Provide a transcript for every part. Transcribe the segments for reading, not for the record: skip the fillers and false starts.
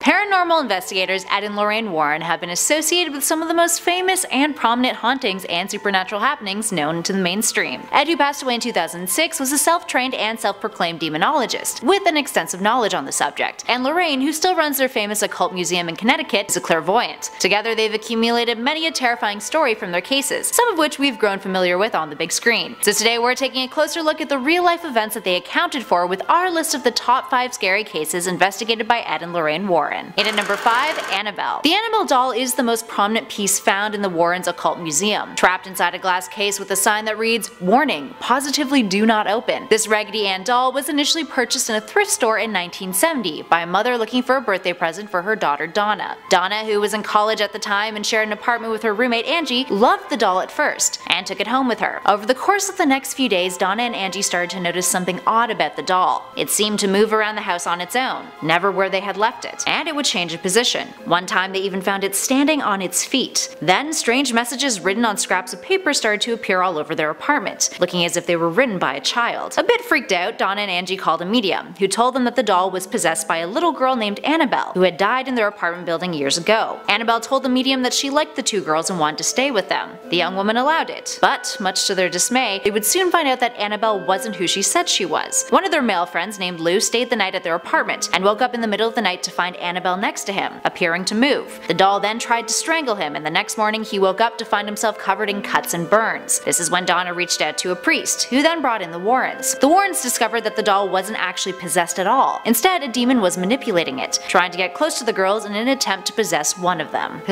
Paranormal investigators Ed and Lorraine Warren have been associated with some of the most famous and prominent hauntings and supernatural happenings known to the mainstream. Ed, who passed away in 2006, was a self-trained and self-proclaimed demonologist with an extensive knowledge on the subject, and Lorraine, who still runs their famous occult museum in Connecticut, is a clairvoyant. Together they've accumulated many a terrifying story from their cases, some of which we've grown familiar with on the big screen. So today we're taking a closer look at the real-life events that they accounted for with our list of the top 5 scary cases investigated by Ed and Lorraine Warren. In at number 5, Annabelle. The Annabelle doll is the most prominent piece found in the Warrens' occult museum, trapped inside a glass case with a sign that reads, "Warning, positively do not open." This Raggedy Ann doll was initially purchased in a thrift store in 1970 by a mother looking for a birthday present for her daughter Donna. Donna, who was in college at the time and shared an apartment with her roommate Angie, loved the doll at first and took it home with her. Over the course of the next few days, Donna and Angie started to notice something odd about the doll. It seemed to move around the house on its own, never where they had left it, and it would change its position. One time they even found it standing on its feet. Then strange messages written on scraps of paper started to appear all over their apartment, looking as if they were written by a child. A bit freaked out, Donna and Angie called a medium, who told them that the doll was possessed by a little girl named Annabelle, who had died in their apartment building years ago. Annabelle told the medium that she liked the two girls and wanted to stay with them. The young woman allowed it, but much to their dismay, they would soon find out that Annabelle wasn't who she said she was. One of their male friends named Lou stayed the night at their apartment and woke up in the middle of the night to find Annabelle next to him, appearing to move. The doll then tried to strangle him, and the next morning he woke up to find himself covered in cuts and burns. This is when Donna reached out to a priest, who then brought in the Warrens. The Warrens discovered that the doll wasn't actually possessed at all. Instead, a demon was manipulating it, trying to get close to the girls in an attempt to possess one of them.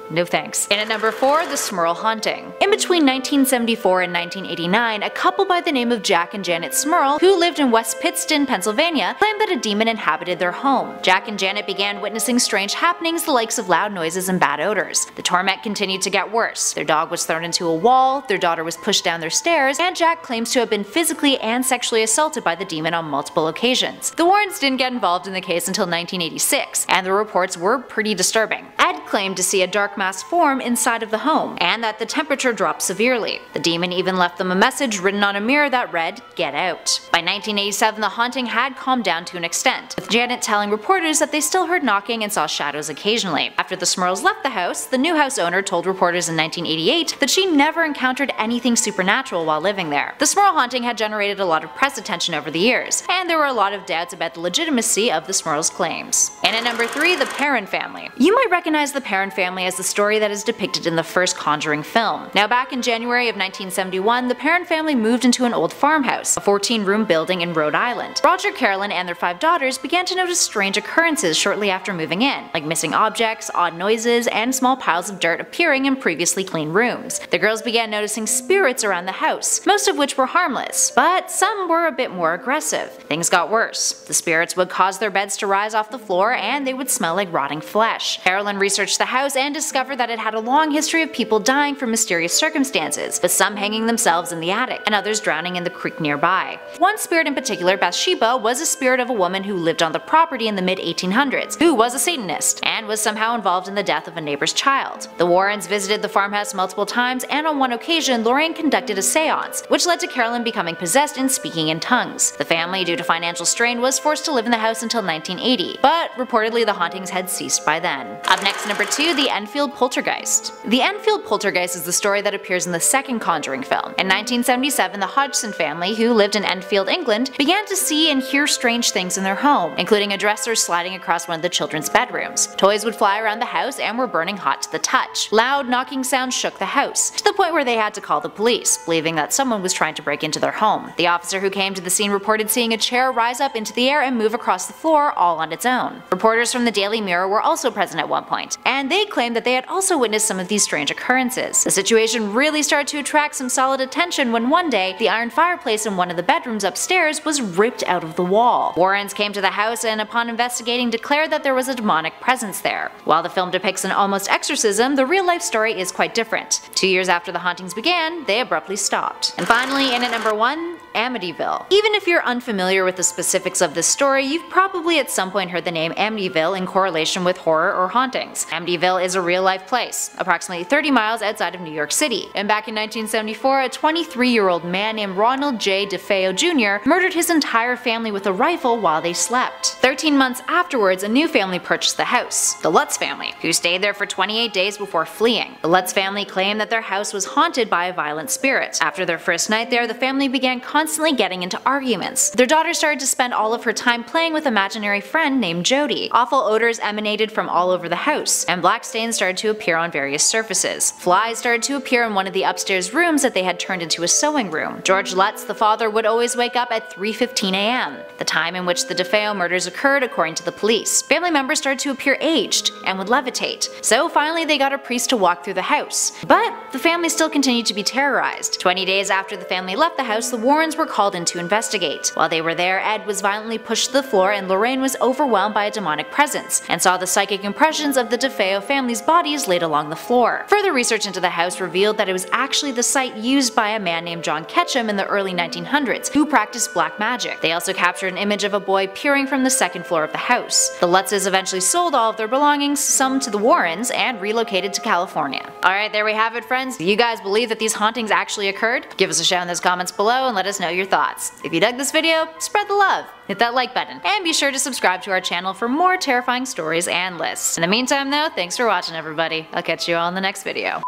No thanks. In at number 4, the Smurl haunting. In between 1974 and 1989, a couple by the name of Jack and Janet Smurl, who lived in West Pittston, Pennsylvania, claimed that a demon inhabited their home. Jack and Janet began witnessing strange happenings, the likes of loud noises and bad odors. The torment continued to get worse. Their dog was thrown into a wall, their daughter was pushed down their stairs, and Jack claims to have been physically and sexually assaulted by the demon on multiple occasions. The Warrens didn't get involved in the case until 1986, and the reports were pretty disturbing. Ed claimed to see a dark mass form inside of the home, and that the temperature dropped severely. The demon even left them a message written on a mirror that read, "Get out." By 1987, the haunting had calmed down to an extent, with Janet telling reporters that they still heard knocking and saw shadows occasionally. After the Smurls left the house, the new house owner told reporters in 1988 that she never encountered anything supernatural while living there. The Smurl haunting had generated a lot of press attention over the years, and there were a lot of doubts about the legitimacy of the Smurls' claims. And at number 3, the Perron family. You might recognize the Perron family as the story that is depicted in the first Conjuring film. Now, back in January of 1971, the Perron family moved into an old farmhouse, a 14-room building in Rhode Island. Roger, Carolyn, and their 5 daughters began to notice strange occurrences shortly after moving in, like missing objects, odd noises, and small piles of dirt appearing in previously clean rooms. The girls began noticing spirits around the house, most of which were harmless, but some were a bit more aggressive. Things got worse. The spirits would cause their beds to rise off the floor, and they would smell like rotting flesh. Carolyn researched the house and discovered that it had a long history of people dying from mysterious circumstances, with some hanging themselves in the attic, and others drowning in the creek nearby. One spirit in particular, Bathsheba, was a spirit of a woman who lived on the property in the mid-1800s, who was a Satanist, and was somehow involved in the death of a neighbor's child. The Warrens visited the farmhouse multiple times, and on one occasion, Lorraine conducted a seance, which led to Carolyn becoming possessed and speaking in tongues. The family, due to financial strain, was forced to live in the house until 1980, but reportedly the hauntings had ceased by then. Up next, number 2, the Enfield Poltergeist. The Enfield Poltergeist is the story that appears in the second Conjuring film. In 1977, the Hodgson family, who lived in Enfield, England, began to see and hear strange things in their home, including a dresser sliding across one of the children's bedrooms. Toys would fly around the house and were burning hot to the touch. Loud knocking sounds shook the house, to the point where they had to call the police, believing that someone was trying to break into their home. The officer who came to the scene reported seeing a chair rise up into the air and move across the floor all on its own. Reporters from the Daily Mirror were also present at one point, and they claimed that they had also witnessed some of these strange occurrences. The situation really started to attract some solid attention when one day, the iron fireplace in one of the bedrooms upstairs was ripped out of the wall. Warrens came to the house and upon investigating declared that there was a demonic presence there. While the film depicts an almost exorcism, the real life story is quite different. 2 years after the hauntings began, they abruptly stopped. And finally, in at number 1, Amityville. Even if you're unfamiliar with the specifics of this story, you've probably at some point heard the name Amityville in correlation with horror or hauntings. Amityville is a real-life place, approximately 30 miles outside of New York City. And back in 1974, a 23-year-old man named Ronald J. DeFeo Jr. murdered his entire family with a rifle while they slept. 13 months afterwards, a new family purchased the house, the Lutz family, who stayed there for 28 days before fleeing. The Lutz family claimed that their house was haunted by a violent spirit. After their first night there, the family began constantly getting into arguments. Their daughter started to spend all of her time playing with an imaginary friend named Jody. Awful odors emanated from all over the house, and black stains started to appear on various surfaces. Flies started to appear in one of the upstairs rooms that they had turned into a sewing room. George Lutz, the father, would always wake up at 3:15 a.m., the time in which the DeFeo murders occurred according to the police. Family members started to appear aged and would levitate, so finally they got a priest to walk through the house. But the family still continued to be terrorized. 20 days after the family left the house, the Warrens were called in to investigate. While they were there, Ed was violently pushed to the floor and Lorraine was overwhelmed by a demonic presence and saw the psychic impressions of the DeFeo family's bodies laid along the floor. Further research into the house revealed that it was actually the site used by a man named John Ketchum in the early 1900s who practiced black magic. They also captured an image of a boy peering from the second floor of the house. The Lutzes eventually sold all of their belongings, some to the Warrens, and relocated to California. Alright, there we have it, friends. Do you guys believe that these hauntings actually occurred? Give us a shout in those comments below and let us know your thoughts. If you dug this video, spread the love, hit that like button, and be sure to subscribe to our channel for more terrifying stories and lists. In the meantime though, thanks for watching everybody. I'll catch you all in the next video.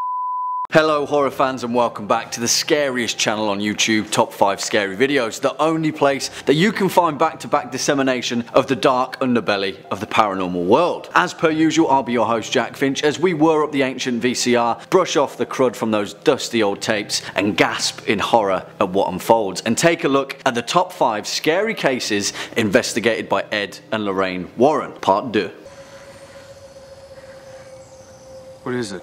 Hello horror fans and welcome back to the scariest channel on YouTube, Top 5 Scary Videos, the only place that you can find back-to-back dissemination of the dark underbelly of the paranormal world. As per usual, I'll be your host Jack Finch as we whir up the ancient VCR, brush off the crud from those dusty old tapes and gasp in horror at what unfolds and take a look at the top 5 scary cases investigated by Ed and Lorraine Warren, part 2. What is it?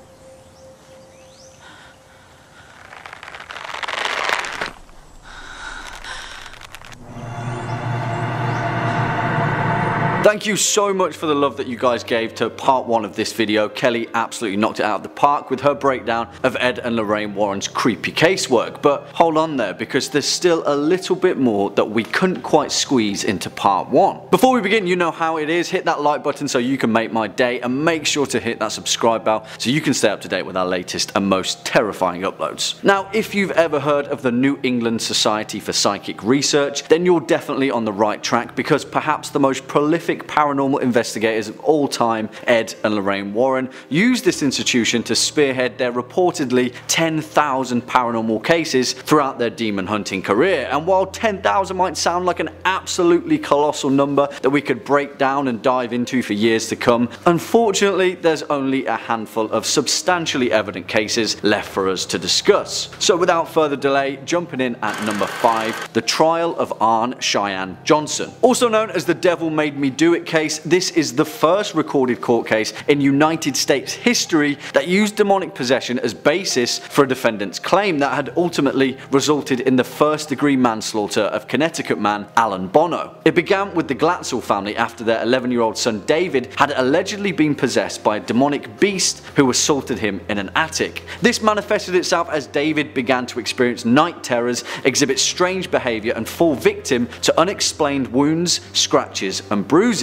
Thank you so much for the love that you guys gave to part 1 of this video. Kelly absolutely knocked it out of the park with her breakdown of Ed and Lorraine Warren's creepy casework. But hold on there, because there's still a little bit more that we couldn't quite squeeze into part 1. Before we begin, you know how it is. Hit that like button so you can make my day, and make sure to hit that subscribe bell so you can stay up to date with our latest and most terrifying uploads. Now, if you've ever heard of the New England Society for Psychic Research, then you're definitely on the right track, because perhaps the most prolific paranormal investigators of all time, Ed and Lorraine Warren, used this institution to spearhead their reportedly 10,000 paranormal cases throughout their demon hunting career. And while 10,000 might sound like an absolutely colossal number that we could break down and dive into for years to come, unfortunately there's only a handful of substantially evident cases left for us to discuss. So without further delay, jumping in at number 5, the trial of Arne Cheyenne Johnson. Also known as the Devil Made Me Do It case, this is the first recorded court case in United States history that used demonic possession as basis for a defendant's claim that had ultimately resulted in the first-degree manslaughter of Connecticut man Alan Bono. It began with the Glatzel family after their 11-year-old son David had allegedly been possessed by a demonic beast who assaulted him in an attic. This manifested itself as David began to experience night terrors, exhibit strange behavior, and fall victim to unexplained wounds, scratches, and bruises.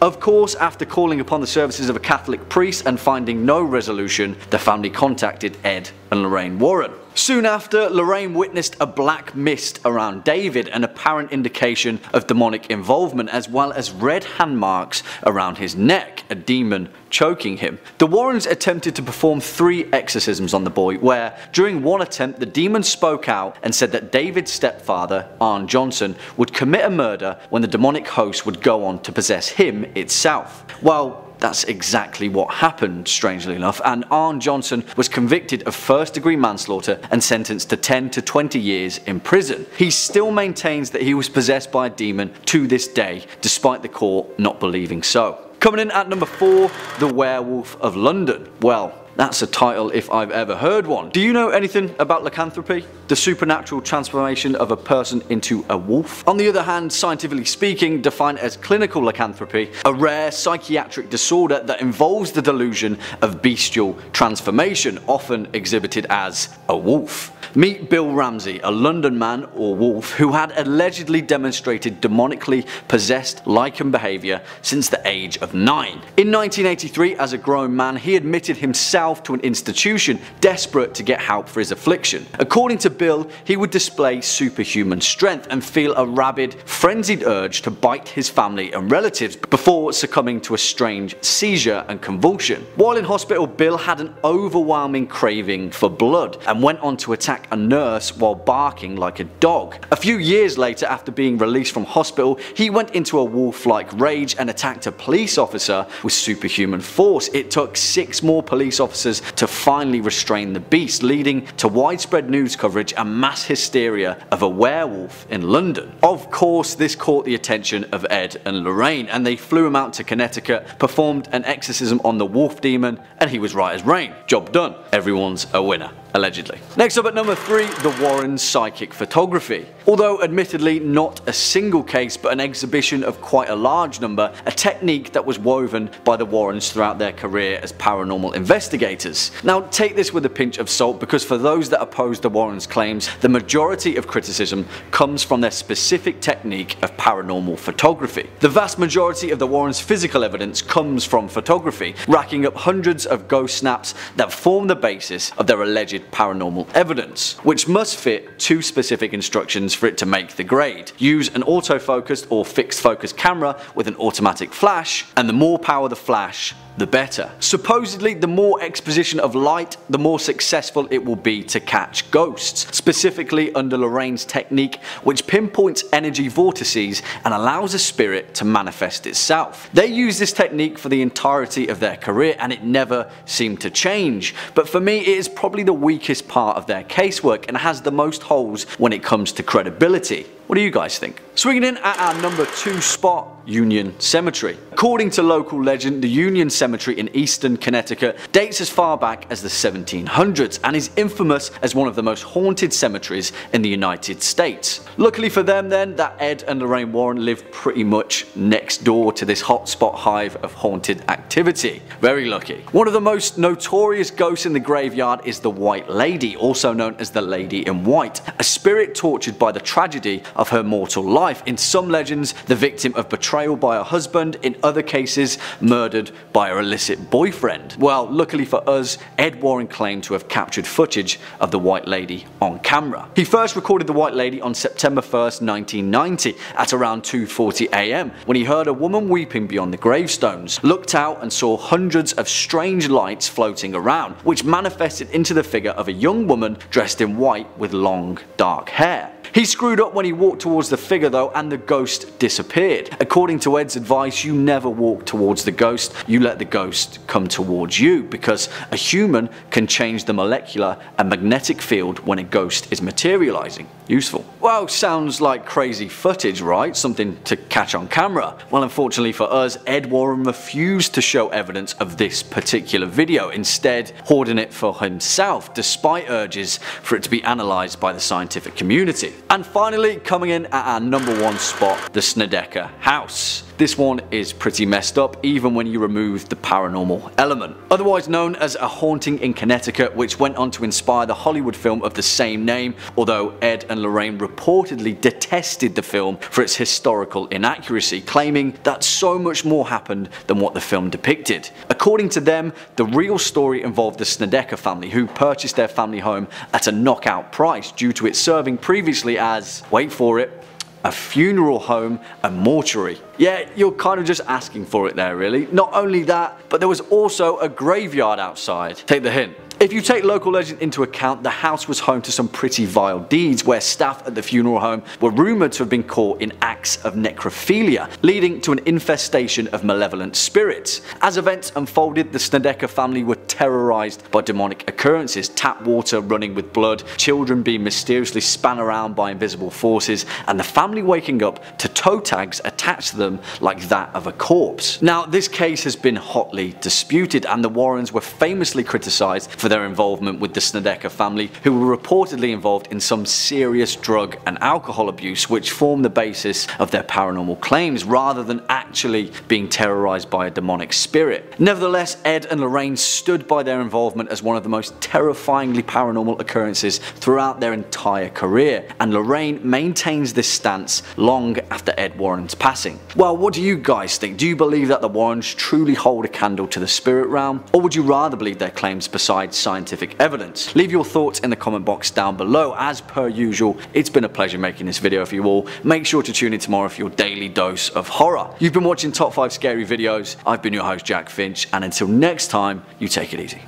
Of course, after calling upon the services of a Catholic priest and finding no resolution, the family contacted Ed and Lorraine Warren. Soon after, Lorraine witnessed a black mist around David, an apparent indication of demonic involvement, as well as red hand marks around his neck, a demon choking him. The Warrens attempted to perform 3 exorcisms on the boy, where during one attempt the demon spoke out and said that David's stepfather, Arne Johnson, would commit a murder when the demonic host would go on to possess him itself. Well, that's exactly what happened, strangely enough, and Arne Johnson was convicted of first-degree manslaughter and sentenced to 10 to 20 years in prison. He still maintains that he was possessed by a demon to this day, despite the court not believing so. Coming in at number 4, the Werewolf of London. Well, That's a title if I've ever heard one. Do you know anything about lycanthropy? The supernatural transformation of a person into a wolf? On the other hand, scientifically speaking, defined as clinical lycanthropy, a rare psychiatric disorder that involves the delusion of bestial transformation, often exhibited as a wolf. Meet Bill Ramsey, a London man or wolf who had allegedly demonstrated demonically possessed lycan behaviour since the age of 9. In 1983, as a grown man, he admitted himself to an institution desperate to get help for his affliction. According to Bill, he would display superhuman strength and feel a rabid, frenzied urge to bite his family and relatives before succumbing to a strange seizure and convulsion. While in hospital, Bill had an overwhelming craving for blood and went on to attack a nurse while barking like a dog. A few years later, after being released from hospital, he went into a wolf-like rage and attacked a police officer with superhuman force. It took 6 more police officers to finally restrain the beast, leading to widespread news coverage and mass hysteria of a werewolf in London. Of course, this caught the attention of Ed and Lorraine, and they flew him out to Connecticut, performed an exorcism on the wolf demon, and he was right as rain. Job done. Everyone's a winner. Allegedly. Next up at number 3, the Warrens' psychic photography. Although admittedly not a single case but an exhibition of quite a large number, a technique that was woven by the Warrens throughout their career as paranormal investigators. Now take this with a pinch of salt, because for those that oppose the Warrens' claims, the majority of criticism comes from their specific technique of paranormal photography. The vast majority of the Warrens' physical evidence comes from photography, racking up hundreds of ghost snaps that form the basis of their alleged paranormal evidence, which must fit 2 specific instructions for it to make the grade. Use an autofocused or fixed focus camera with an automatic flash, and the more power the flash, the better. Supposedly, the more exposition of light, the more successful it will be to catch ghosts, specifically under Lorraine's technique, which pinpoints energy vortices and allows a spirit to manifest itself. They used this technique for the entirety of their career and it never seemed to change, but for me it is probably the weakest part of their casework and has the most holes when it comes to credibility. What do you guys think? Swinging in at our number 2 spot, Union Cemetery. According to local legend, the Union Cemetery in eastern Connecticut dates as far back as the 1700s and is infamous as one of the most haunted cemeteries in the United States. Luckily for them then, that Ed and Lorraine Warren lived pretty much next door to this hotspot hive of haunted activity. Very lucky. One of the most notorious ghosts in the graveyard is the White Lady, also known as the Lady in White, a spirit tortured by the tragedy of her mortal life. In some legends, the victim of betrayal by her husband, in other cases, murdered by her illicit boyfriend. Well, luckily for us, Ed Warren claimed to have captured footage of the White Lady on camera. He first recorded the White Lady on September 1st, 1990 at around 2:40 AM when he heard a woman weeping beyond the gravestones, looked out and saw hundreds of strange lights floating around, which manifested into the figure of a young woman dressed in white with long, dark hair. He screwed up when he walked towards the figure though, and the ghost disappeared. According to Ed's advice, you never walk towards the ghost, you let the ghost come towards you, because a human can change the molecular and magnetic field when a ghost is materializing. Useful. Well, sounds like crazy footage, right? Something to catch on camera. Well, unfortunately for us, Ed Warren refused to show evidence of this particular video, instead hoarding it for himself, despite urges for it to be analysed by the scientific community. And finally, coming in at our number 1 spot, the Snedeker House. This one is pretty messed up even when you remove the paranormal element. Otherwise known as a haunting in Connecticut, which went on to inspire the Hollywood film of the same name, although Ed and Lorraine reportedly detested the film for its historical inaccuracy, claiming that so much more happened than what the film depicted. According to them, the real story involved the Snedeker family, who purchased their family home at a knockout price due to it serving previously as, wait for it, a funeral home and mortuary. Yeah, you're kind of just asking for it there really. Not only that, but there was also a graveyard outside. Take the hint. If you take local legend into account, the house was home to some pretty vile deeds where staff at the funeral home were rumoured to have been caught in acts of necrophilia, leading to an infestation of malevolent spirits. As events unfolded, the Snedeker family were terrorised by demonic occurrences, tap water running with blood, children being mysteriously span around by invisible forces, and the family waking up to toe tags attached to them like that of a corpse. Now, this case has been hotly disputed, and the Warrens were famously criticised for their involvement with the Snedeker family, who were reportedly involved in some serious drug and alcohol abuse, which formed the basis of their paranormal claims rather than actually being terrorised by a demonic spirit. Nevertheless, Ed and Lorraine stood by their involvement as one of the most terrifyingly paranormal occurrences throughout their entire career, and Lorraine maintains this stance long after Ed Warren's passing. Well, what do you guys think? Do you believe that the Warrens truly hold a candle to the spirit realm, or would you rather believe their claims besides scientific evidence? Leave your thoughts in the comment box down below. As per usual, it's been a pleasure making this video for you all. Make sure to tune in tomorrow for your daily dose of horror. You've been watching Top 5 Scary Videos. I've been your host, Jack Finch, and until next time, you take it easy.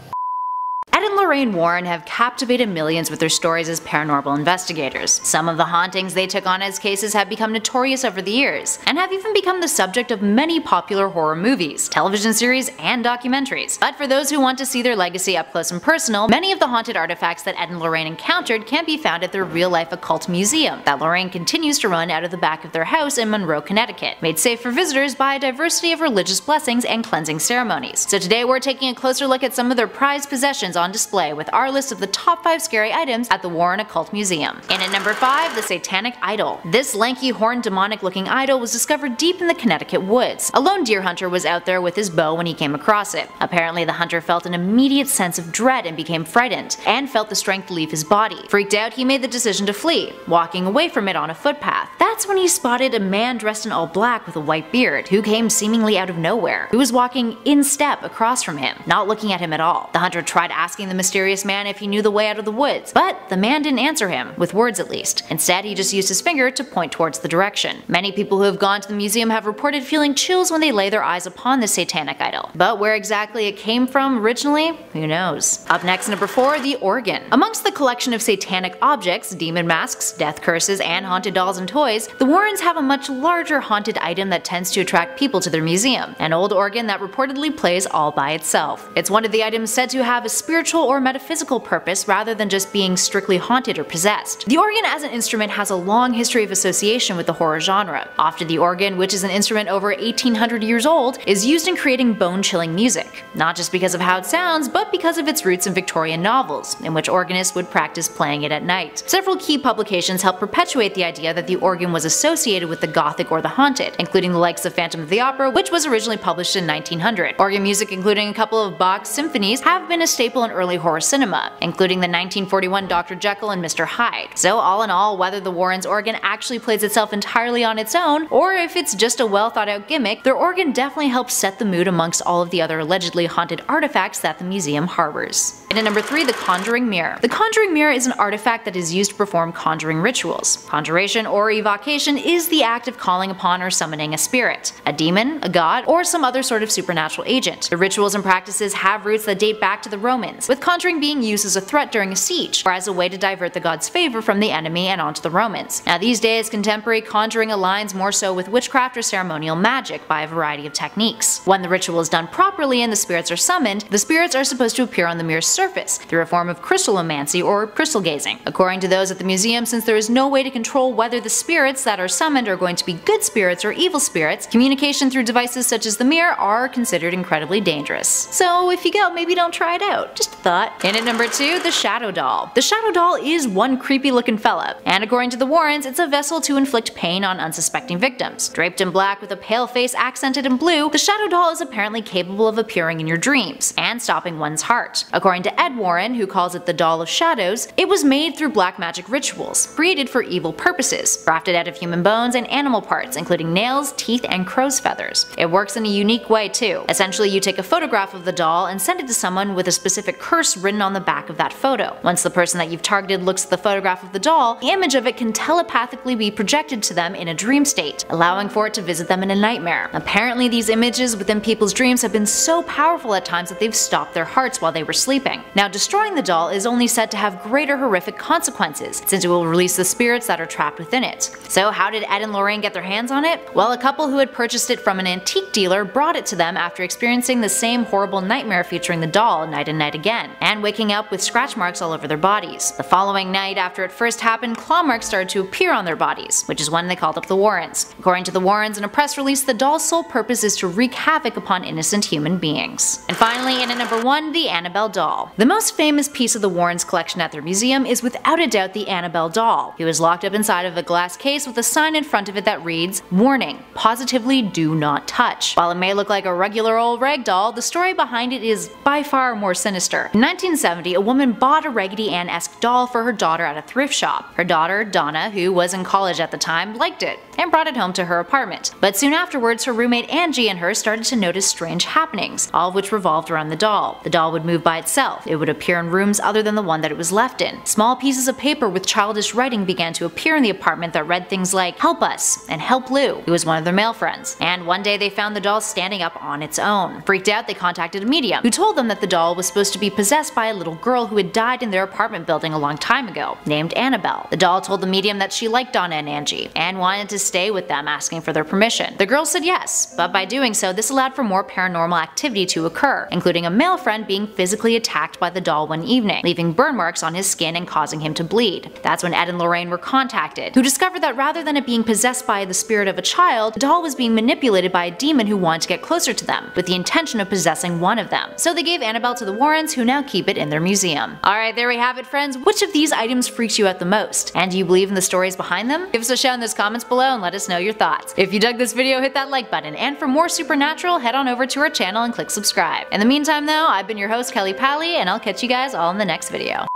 Ed and Lorraine Warren have captivated millions with their stories as paranormal investigators. Some of the hauntings they took on as cases have become notorious over the years, and have even become the subject of many popular horror movies, television series, and documentaries. But for those who want to see their legacy up close and personal, many of the haunted artifacts that Ed and Lorraine encountered can be found at their real-life occult museum that Lorraine continues to run out of the back of their house in Monroe, Connecticut, made safe for visitors by a diversity of religious blessings and cleansing ceremonies. So today we're taking a closer look at some of their prized possessions on display with our list of the top 5 scary items at the Warren Occult Museum. And at number 5, the Satanic Idol. This lanky, horned, demonic-looking idol was discovered deep in the Connecticut woods. A lone deer hunter was out there with his bow when he came across it. Apparently, the hunter felt an immediate sense of dread and became frightened, and felt the strength leave his body. Freaked out, he made the decision to flee, walking away from it on a footpath. That's when he spotted a man dressed in all black with a white beard, who came seemingly out of nowhere, who was walking in step across from him, not looking at him at all. The hunter tried asking the mysterious man if he knew the way out of the woods, but the man didn't answer him, with words at least. Instead, he just used his finger to point towards the direction. Many people who have gone to the museum have reported feeling chills when they lay their eyes upon the Satanic Idol. But where exactly it came from originally, who knows? Up next, number 4, the organ. Amongst the collection of satanic objects, demon masks, death curses, and haunted dolls and toys, the Warrens have a much larger haunted item that tends to attract people to their museum, an old organ that reportedly plays all by itself. It's one of the items said to have a spiritual or metaphysical purpose rather than just being strictly haunted or possessed. The organ as an instrument has a long history of association with the horror genre. Often the organ, which is an instrument over 1800 years old, is used in creating bone-chilling music, not just because of how it sounds, but because of its roots in Victorian novels, in which organists would practice playing it at night. Several key publications help perpetuate the idea that the organ was associated with the Gothic or the haunted, including the likes of Phantom of the Opera, which was originally published in 1900. Organ music, including a couple of Bach's symphonies, have been a staple in early horror cinema, including the 1941 Dr. Jekyll and Mr. Hyde. So all in all, whether the Warrens' organ actually plays itself entirely on its own, or if it's just a well thought out gimmick, their organ definitely helps set the mood amongst all of the other allegedly haunted artifacts that the museum harbors. And at number 3, the Conjuring Mirror. The Conjuring Mirror is an artifact that is used to perform conjuring rituals. Conjuration or evocation is the act of calling upon or summoning a spirit, a demon, a god, or some other sort of supernatural agent. The rituals and practices have roots that date back to the Romans, with conjuring being used as a threat during a siege, or as a way to divert the god's favor from the enemy and onto the Romans. Now these days, contemporary conjuring aligns more so with witchcraft or ceremonial magic by a variety of techniques. When the ritual is done properly and the spirits are summoned, the spirits are supposed to appear on the mirror's surface through a form of crystallomancy or crystal gazing. According to those at the museum, since there is no way to control whether the spirits that are summoned are going to be good spirits or evil spirits, communication through devices such as the mirror are considered incredibly dangerous. So if you go, maybe don't try it out. Just a thought. And at number 2, the Shadow Doll. The Shadow Doll is one creepy looking fella, and according to the Warrens, it's a vessel to inflict pain on unsuspecting victims. Draped in black with a pale face accented in blue, the Shadow Doll is apparently capable of appearing in your dreams and stopping one's heart. According to Ed Warren, who calls it the Doll of Shadows, it was made through black magic rituals, created for evil purposes, crafted out of human bones and animal parts, including nails, teeth, and crow's feathers. It works in a unique way too. Essentially, you take a photograph of the doll and send it to someone with a specific curse curse written on the back of that photo. Once the person that you've targeted looks at the photograph of the doll, the image of it can telepathically be projected to them in a dream state, allowing for it to visit them in a nightmare. Apparently, these images within people's dreams have been so powerful at times that they've stopped their hearts while they were sleeping. Now, destroying the doll is only said to have greater horrific consequences, since it will release the spirits that are trapped within it. So how did Ed and Lorraine get their hands on it? Well, a couple who had purchased it from an antique dealer brought it to them after experiencing the same horrible nightmare featuring the doll night and night again, and waking up with scratch marks all over their bodies. The following night after it first happened, claw marks started to appear on their bodies, which is when they called up the Warrens. According to the Warrens in a press release, the doll's sole purpose is to wreak havoc upon innocent human beings. And finally, in at number 1, the Annabelle doll. The most famous piece of the Warrens' collection at their museum is without a doubt the Annabelle doll. It was locked up inside of a glass case with a sign in front of it that reads, "Warning, positively do not touch." While it may look like a regular old rag doll, the story behind it is by far more sinister. In 1970, a woman bought a Raggedy Ann-esque doll for her daughter at a thrift shop. Her daughter, Donna, who was in college at the time, liked it and brought it home to her apartment. But soon afterwards, her roommate Angie and her started to notice strange happenings, all of which revolved around the doll. The doll would move by itself. It would appear in rooms other than the one that it was left in. Small pieces of paper with childish writing began to appear in the apartment that read things like "Help us" and "Help Lou," who was one of their male friends. And one day they found the doll standing up on its own. Freaked out, they contacted a medium, who told them that the doll was supposed to be possessed by a little girl who had died in their apartment building a long time ago, named Annabelle. The doll told the medium that she liked Donna and Angie, and wanted to stay with them, asking for their permission. The girl said yes, but by doing so, this allowed for more paranormal activity to occur, including a male friend being physically attacked by the doll one evening, leaving burn marks on his skin and causing him to bleed. That's when Ed and Lorraine were contacted, who discovered that rather than it being possessed by the spirit of a child, the doll was being manipulated by a demon who wanted to get closer to them, with the intention of possessing one of them. So they gave Annabelle to the Warrens, who now keep it in their museum. Alright, there we have it, friends. Which of these items freaks you out the most? And do you believe in the stories behind them? Give us a shout in those comments below and let us know your thoughts. If you dug this video, hit that like button, and for more Supernatural, head on over to our channel and click subscribe. In the meantime though, I've been your host Kelly Pally, and I'll catch you guys all in the next video.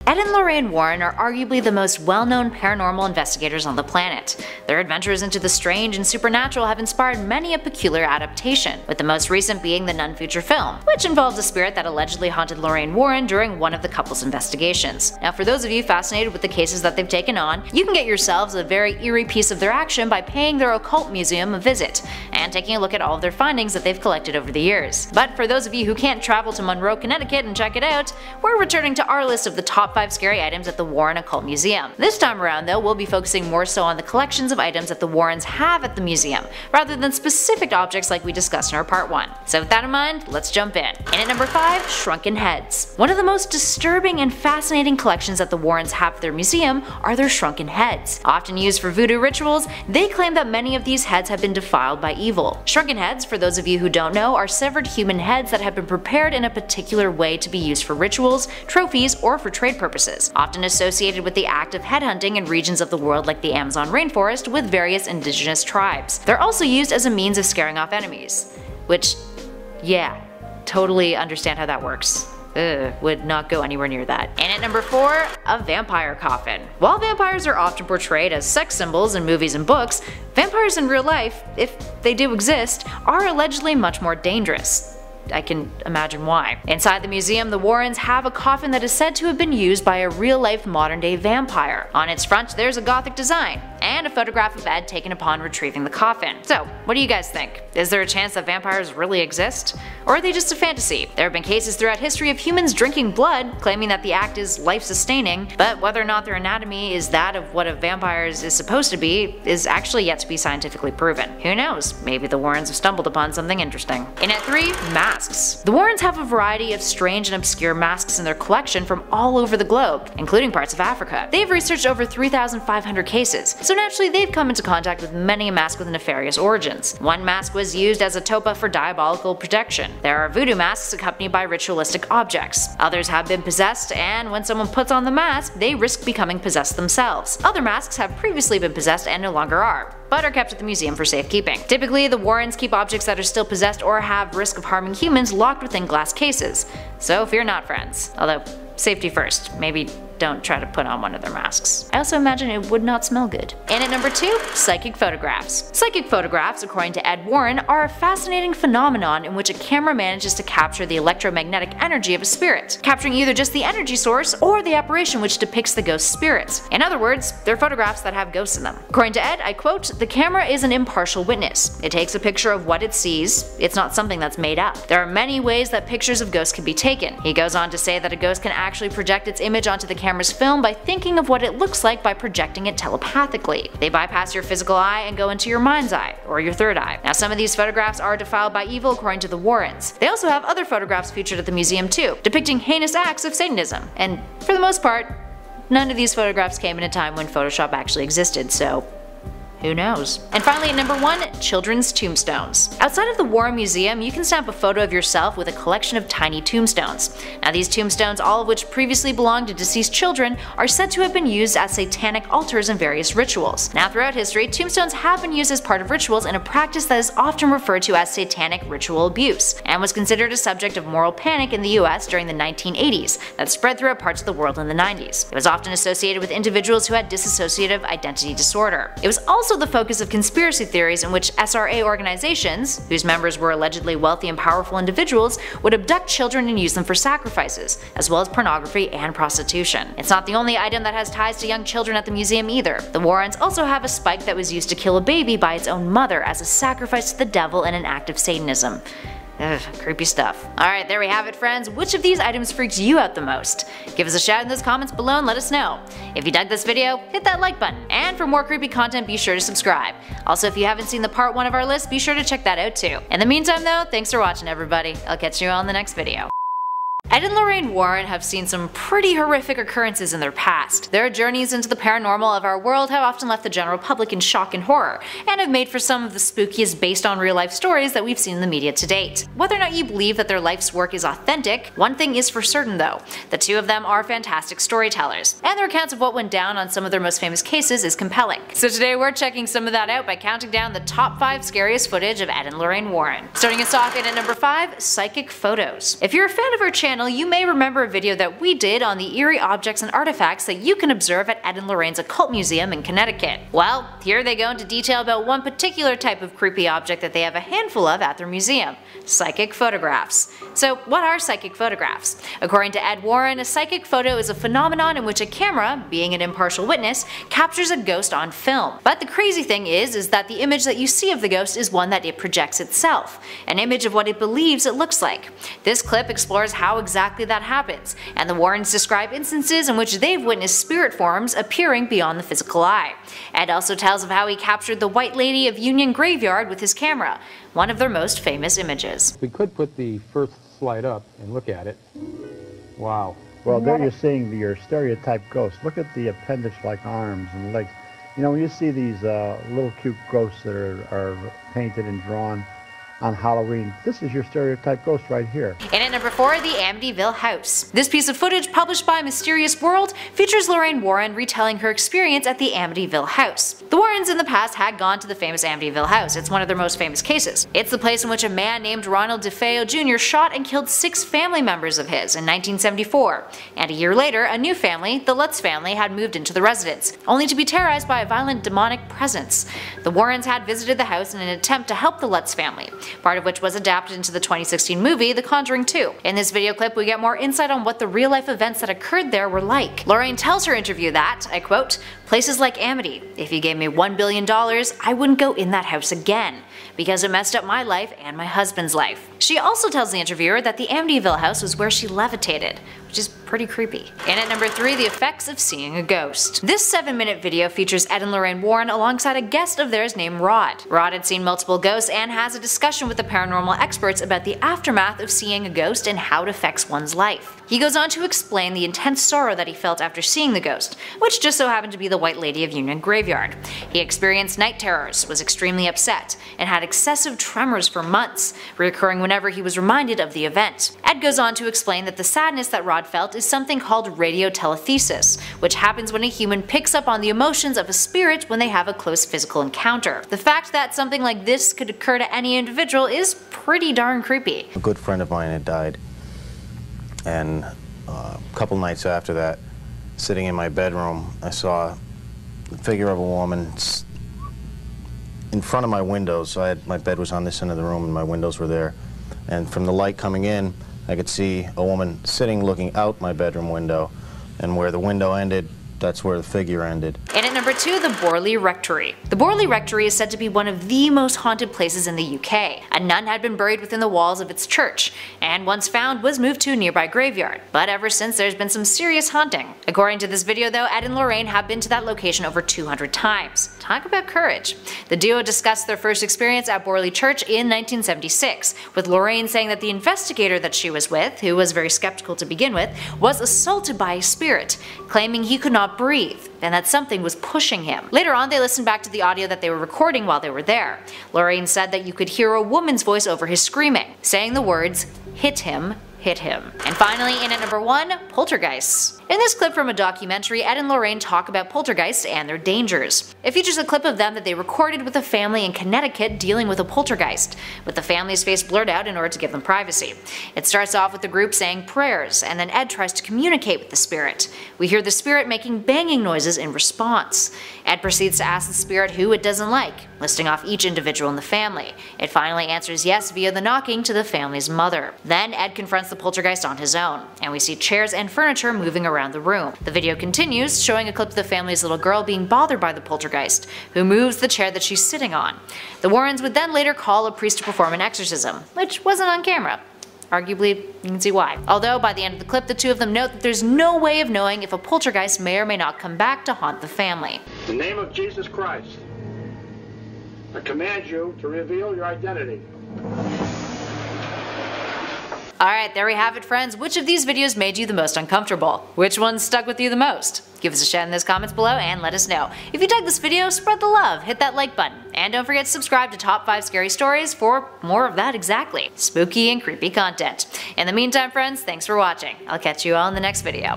Ed and Lorraine Warren are arguably the most well-known paranormal investigators on the planet. Their adventures into the strange and supernatural have inspired many a peculiar adaptation, with the most recent being the Nun feature film, which involves a spirit that allegedly haunted Lorraine Warren during one of the couple's investigations. Now, for those of you fascinated with the cases that they've taken on, you can get yourselves a very eerie piece of their action by paying their occult museum a visit, and taking a look at all of their findings that they've collected over the years. But for those of you who can't travel to Monroe, Connecticut and check it out, we're returning to our list of the top 5 scary items at the Warren Occult Museum. This time around though, we'll be focusing more so on the collections of items that the Warrens have at the museum, rather than specific objects like we discussed in our part 1. So with that in mind, let's jump in. And at number 5, shrunken heads. One of the most disturbing and fascinating collections that the Warrens have at their museum are their shrunken heads. Often used for voodoo rituals, they claim that many of these heads have been defiled by evil. Shrunken heads, for those of you who don't know, are severed human heads that have been prepared in a particular way to be used for rituals, trophies, or for trade purposes, often associated with the act of headhunting in regions of the world like the Amazon rainforest with various indigenous tribes. They're also used as a means of scaring off enemies. Which, yeah, totally understand how that works. Would not go anywhere near that. And at number 4, a vampire coffin. While vampires are often portrayed as sex symbols in movies and books, vampires in real life, if they do exist, are allegedly much more dangerous. I can imagine why. Inside the museum, the Warrens have a coffin that is said to have been used by a real-life modern-day vampire. On its front, there's a gothic design, and a photograph of Ed taken upon retrieving the coffin. So, what do you guys think? Is there a chance that vampires really exist? Or are they just a fantasy? There have been cases throughout history of humans drinking blood, claiming that the act is life-sustaining, but whether or not their anatomy is that of what a vampire is supposed to be is actually yet to be scientifically proven. Who knows? Maybe the Warrens have stumbled upon something interesting. And at 3, masks. The Warrens have a variety of strange and obscure masks in their collection from all over the globe, including parts of Africa. They've researched over 3,500 cases, so naturally they've come into contact with many a mask with nefarious origins. One mask was used as a topa for diabolical protection. There are voodoo masks accompanied by ritualistic objects. Others have been possessed, and when someone puts on the mask, they risk becoming possessed themselves. Other masks have previously been possessed and no longer are, but are kept at the museum for safekeeping. Typically, the Warrens keep objects that are still possessed or have risk of harming humans locked within glass cases. So fear not, friends. Although, safety first. Maybe don't try to put on one of their masks. I also imagine it would not smell good. And at number 2, psychic photographs. Psychic photographs, according to Ed Warren, are a fascinating phenomenon in which a camera manages to capture the electromagnetic energy of a spirit, capturing either just the energy source or the apparition which depicts the ghost's spirit. In other words, they're photographs that have ghosts in them. According to Ed, I quote, "The camera is an impartial witness. It takes a picture of what it sees. It's not something that's made up. There are many ways that pictures of ghosts can be taken." He goes on to say that a ghost can actually project its image onto the camera's film by thinking of what it looks like by projecting it telepathically. They bypass your physical eye and go into your mind's eye, or your third eye. Now, some of these photographs are defiled by evil according to the Warrens. They also have other photographs featured at the museum too, depicting heinous acts of Satanism. And for the most part, none of these photographs came in a time when Photoshop actually existed, so who knows? And finally at number 1, children's tombstones. Outside of the Warren Museum, you can snap a photo of yourself with a collection of tiny tombstones. Now these tombstones, all of which previously belonged to deceased children, are said to have been used as satanic altars in various rituals. Now throughout history, tombstones have been used as part of rituals in a practice that is often referred to as satanic ritual abuse, and was considered a subject of moral panic in the US during the 1980s that spread throughout parts of the world in the 90s. It was often associated with individuals who had dissociative identity disorder. It was also the focus of conspiracy theories in which SRA organizations, whose members were allegedly wealthy and powerful individuals, would abduct children and use them for sacrifices, as well as pornography and prostitution. It's not the only item that has ties to young children at the museum either. The Warrens also have a spike that was used to kill a baby by its own mother as a sacrifice to the devil in an act of Satanism. Ugh, creepy stuff. Alright, there we have it friends. Which of these items freaks you out the most? Give us a shout in those comments below and let us know. If you dug this video, hit that like button, and for more creepy content be sure to subscribe. Also, if you haven't seen the part 1 of our list, be sure to check that out too. In the meantime though, thanks for watching everybody. I'll catch you all in the next video. Ed and Lorraine Warren have seen some pretty horrific occurrences in their past. Their journeys into the paranormal of our world have often left the general public in shock and horror, and have made for some of the spookiest based on real life stories that we've seen in the media to date. Whether or not you believe that their life's work is authentic, one thing is for certain though, the two of them are fantastic storytellers, and their accounts of what went down on some of their most famous cases is compelling. So today we're checking some of that out by counting down the top 5 scariest footage of Ed and Lorraine Warren. Starting us off in at number 5, psychic photos. If you're a fan of our channel, you may remember a video that we did on the eerie objects and artifacts that you can observe at Ed and Lorraine's Occult Museum in Connecticut. Well, here they go into detail about one particular type of creepy object that they have a handful of at their museum: psychic photographs. So what are psychic photographs? According to Ed Warren, a psychic photo is a phenomenon in which a camera, being an impartial witness, captures a ghost on film. But the crazy thing is that the image that you see of the ghost is one that it projects itself, an image of what it believes it looks like. This clip explores how exactly that happens, and the Warrens describe instances in which they've witnessed spirit forms appearing beyond the physical eye. Ed also tells of how he captured the White Lady of Union Graveyard with his camera, one of their most famous images. We could put the first slide up and look at it. Wow. Well, there you're seeing your stereotype ghost. Look at the appendage-like arms and legs. You know, when you see these little cute ghosts that are painted and drawn on Halloween, this is your stereotype ghost right here. And at number 4, the Amityville House. This piece of footage, published by Mysterious World, features Lorraine Warren retelling her experience at the Amityville House. The Warrens in the past had gone to the famous Amityville House. It's one of their most famous cases. It's the place in which a man named Ronald DeFeo Jr. shot and killed 6 family members of his in 1974. And a year later, a new family, the Lutz family, had moved into the residence, only to be terrorized by a violent demonic presence. The Warrens had visited the house in an attempt to help the Lutz family, part of which was adapted into the 2016 movie The Conjuring 2. In this video clip, we get more insight on what the real-life events that occurred there were like. Lorraine tells her interview that, I quote, "Places like Amity, if you gave me $1 billion, I wouldn't go in that house again, because it messed up my life and my husband's life." She also tells the interviewer that the Amityville house was where she levitated, which is pretty creepy. And at number 3, the effects of seeing a ghost. This 7-minute video features Ed and Lorraine Warren alongside a guest of theirs named Rod. Rod had seen multiple ghosts and has a discussion with the paranormal experts about the aftermath of seeing a ghost and how it affects one's life. He goes on to explain the intense sorrow that he felt after seeing the ghost, which just so happened to be the White Lady of Union Graveyard. He experienced night terrors, was extremely upset, and had excessive tremors for months, reoccurring whenever he was reminded of the event. Ed goes on to explain that the sadness that Rod felt is something called radiotelethesis, which happens when a human picks up on the emotions of a spirit when they have a close physical encounter. The fact that something like this could occur to any individual is pretty darn creepy. A good friend of mine had died, and a couple nights after that, sitting in my bedroom, I saw the figure of a woman in front of my windows. So my bed was on this end of the room and my windows were there. And from the light coming in, I could see a woman sitting looking out my bedroom window. And where the window ended, that's where the figure ended. And at number 2, the Borley Rectory. The Borley Rectory is said to be one of the most haunted places in the UK. A nun had been buried within the walls of its church, and once found was moved to a nearby graveyard. But ever since, there's been some serious haunting. According to this video though, Ed and Lorraine have been to that location over 200 times. Talk about courage. The duo discussed their first experience at Borley Church in 1976, with Lorraine saying that the investigator that she was with, who was very skeptical to begin with, was assaulted by a spirit, claiming he could not breathe, and that something was pushing him. Later on, they listened back to the audio that they were recording while they were there. Lorraine said that you could hear a woman's voice over his screaming, saying the words, "Hit him, hit him." And finally, in at number 1, poltergeists. In this clip from a documentary, Ed and Lorraine talk about poltergeists and their dangers. It features a clip of them that they recorded with a family in Connecticut dealing with a poltergeist, with the family's face blurred out in order to give them privacy. It starts off with the group saying prayers, and then Ed tries to communicate with the spirit. We hear the spirit making banging noises in response. Ed proceeds to ask the spirit who it doesn't like, listing off each individual in the family. It finally answers yes via the knocking to the family's mother. Then Ed confronts the poltergeist on his own, and we see chairs and furniture moving around the room. The video continues, showing a clip of the family's little girl being bothered by the poltergeist, who moves the chair that she's sitting on. The Warrens would then later call a priest to perform an exorcism, which wasn't on camera. Arguably, you can see why. Although by the end of the clip, the two of them note that there's no way of knowing if a poltergeist may or may not come back to haunt the family. In the name of Jesus Christ, I command you to reveal your identity. Alright, there we have it friends. Which of these videos made you the most uncomfortable? Which one stuck with you the most? Give us a shout in those comments below and let us know. If you dug this video, spread the love, hit that like button, and don't forget to subscribe to Top 5 Scary Stories for more of that exactly. Spooky and creepy content. In the meantime friends, thanks for watching. I'll catch you all in the next video.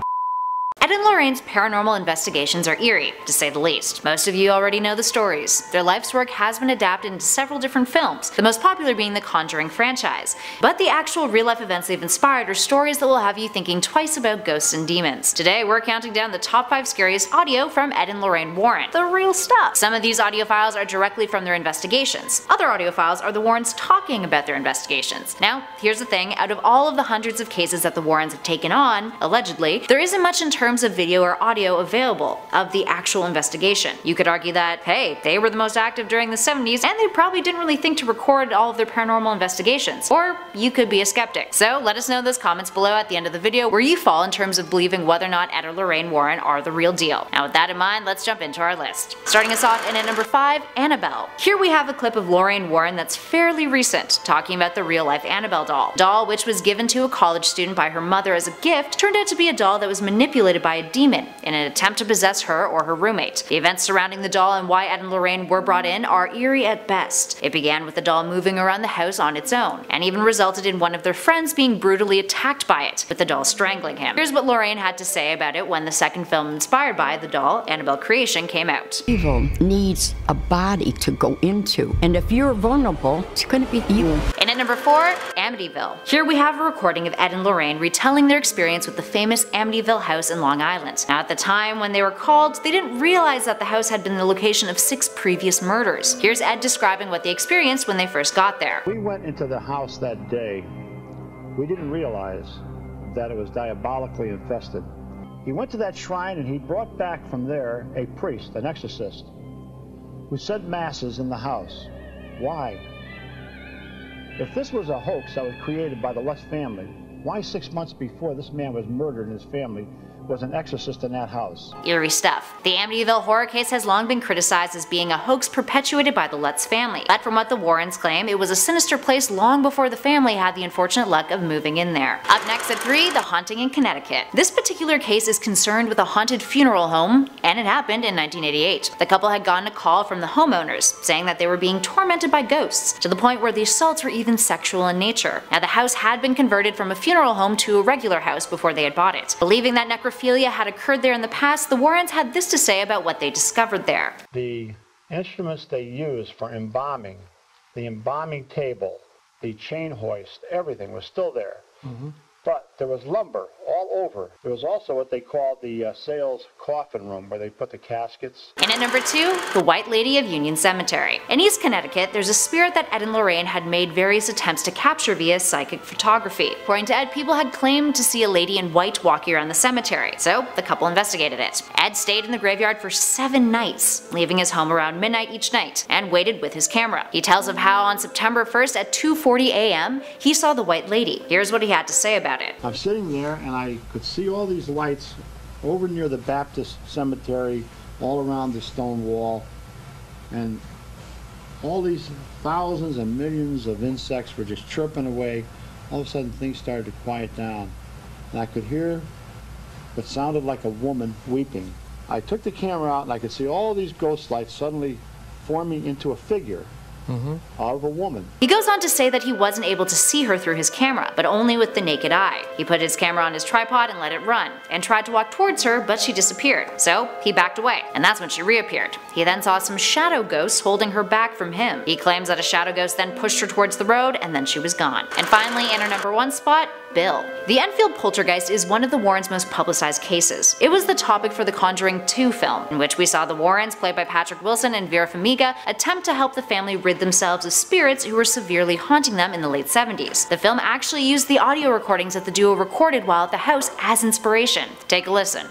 Ed and Lorraine's paranormal investigations are eerie, to say the least. Most of you already know the stories. Their life's work has been adapted into several different films, the most popular being the Conjuring franchise. But the actual real-life events they've inspired are stories that will have you thinking twice about ghosts and demons. Today, we're counting down the top 5 scariest audio from Ed and Lorraine Warren. The real stuff. Some of these audio files are directly from their investigations. Other audio files are the Warrens talking about their investigations. Now, here's the thing, out of all of the hundreds of cases that the Warrens have taken on, allegedly, there isn't much in terms of video or audio available of the actual investigation. You could argue that, hey, they were the most active during the 70s and they probably didn't really think to record all of their paranormal investigations. Or you could be a skeptic. So let us know in those comments below at the end of the video where you fall in terms of believing whether or not Ed or Lorraine Warren are the real deal. Now with that in mind, let's jump into our list. Starting us off in at number 5, Annabelle. Here we have a clip of Lorraine Warren that's fairly recent, talking about the real-life Annabelle doll. Doll which was given to a college student by her mother as a gift turned out to be a doll that was manipulated by a demon in an attempt to possess her or her roommate. The events surrounding the doll and why Ed and Lorraine were brought in are eerie at best. It began with the doll moving around the house on its own, and even resulted in one of their friends being brutally attacked by it, with the doll strangling him. Here's what Lorraine had to say about it when the second film inspired by the doll, Annabelle Creation, came out. Evil needs a body to go into, and if you're vulnerable, it's going to be you. And at number 4, Amityville. Here we have a recording of Ed and Lorraine retelling their experience with the famous Amityville house in Long Island. Now at the time when they were called, they didn't realize that the house had been the location of 6 previous murders. Here's Ed describing what they experienced when they first got there. We went into the house that day. We didn't realize that it was diabolically infested. He went to that shrine and he brought back from there a priest, an exorcist, who said masses in the house. Why? If this was a hoax that was created by the Lutz family, why 6 months before this man was murdered and his family was an exorcist in that house? Eerie stuff. The Amityville horror case has long been criticized as being a hoax perpetuated by the Lutz family. But from what the Warrens claim, it was a sinister place long before the family had the unfortunate luck of moving in there. Up next at 3, the haunting in Connecticut. This particular case is concerned with a haunted funeral home, and it happened in 1988. The couple had gotten a call from the homeowners saying that they were being tormented by ghosts, to the point where the assaults were even sexual in nature. Now the house had been converted from a funeral home to a regular house before they had bought it. Believing that necrophilia had occurred there in the past, the Warrens had this to say about what they discovered there. The instruments they used for embalming, the embalming table, the chain hoist, everything was still there. But there was lumber all over. There was also what they called the sales coffin room, where they put the caskets. And at number 2, the White Lady of Union Cemetery. In East Connecticut, there's a spirit that Ed and Lorraine had made various attempts to capture via psychic photography. According to Ed, people had claimed to see a lady in white walking around the cemetery, so the couple investigated it. Ed stayed in the graveyard for 7 nights, leaving his home around midnight each night, and waited with his camera. He tells of how on September 1st at 2:40 a.m. he saw the White Lady. Here's what he had to say about it. I'm sitting there and I could see all these lights over near the Baptist cemetery, all around the stone wall, and all these thousands and millions of insects were just chirping away. All of a sudden things started to quiet down, and I could hear what sounded like a woman weeping. I took the camera out and I could see all these ghost lights suddenly forming into a figure of a woman. He goes on to say that he wasn't able to see her through his camera, but only with the naked eye. He put his camera on his tripod and let it run, and tried to walk towards her, but she disappeared. So he backed away, and that's when she reappeared. He then saw some shadow ghosts holding her back from him. He claims that a shadow ghost then pushed her towards the road, and then she was gone. And finally, in her number 1 spot, Bill. The Enfield poltergeist is one of the Warrens' most publicized cases. It was the topic for the Conjuring 2 film, in which we saw the Warrens, played by Patrick Wilson and Vera Farmiga, attempt to help the family rid themselves of spirits who were severely haunting them in the late 70s. The film actually used the audio recordings that the duo recorded while at the house as inspiration. Take a listen.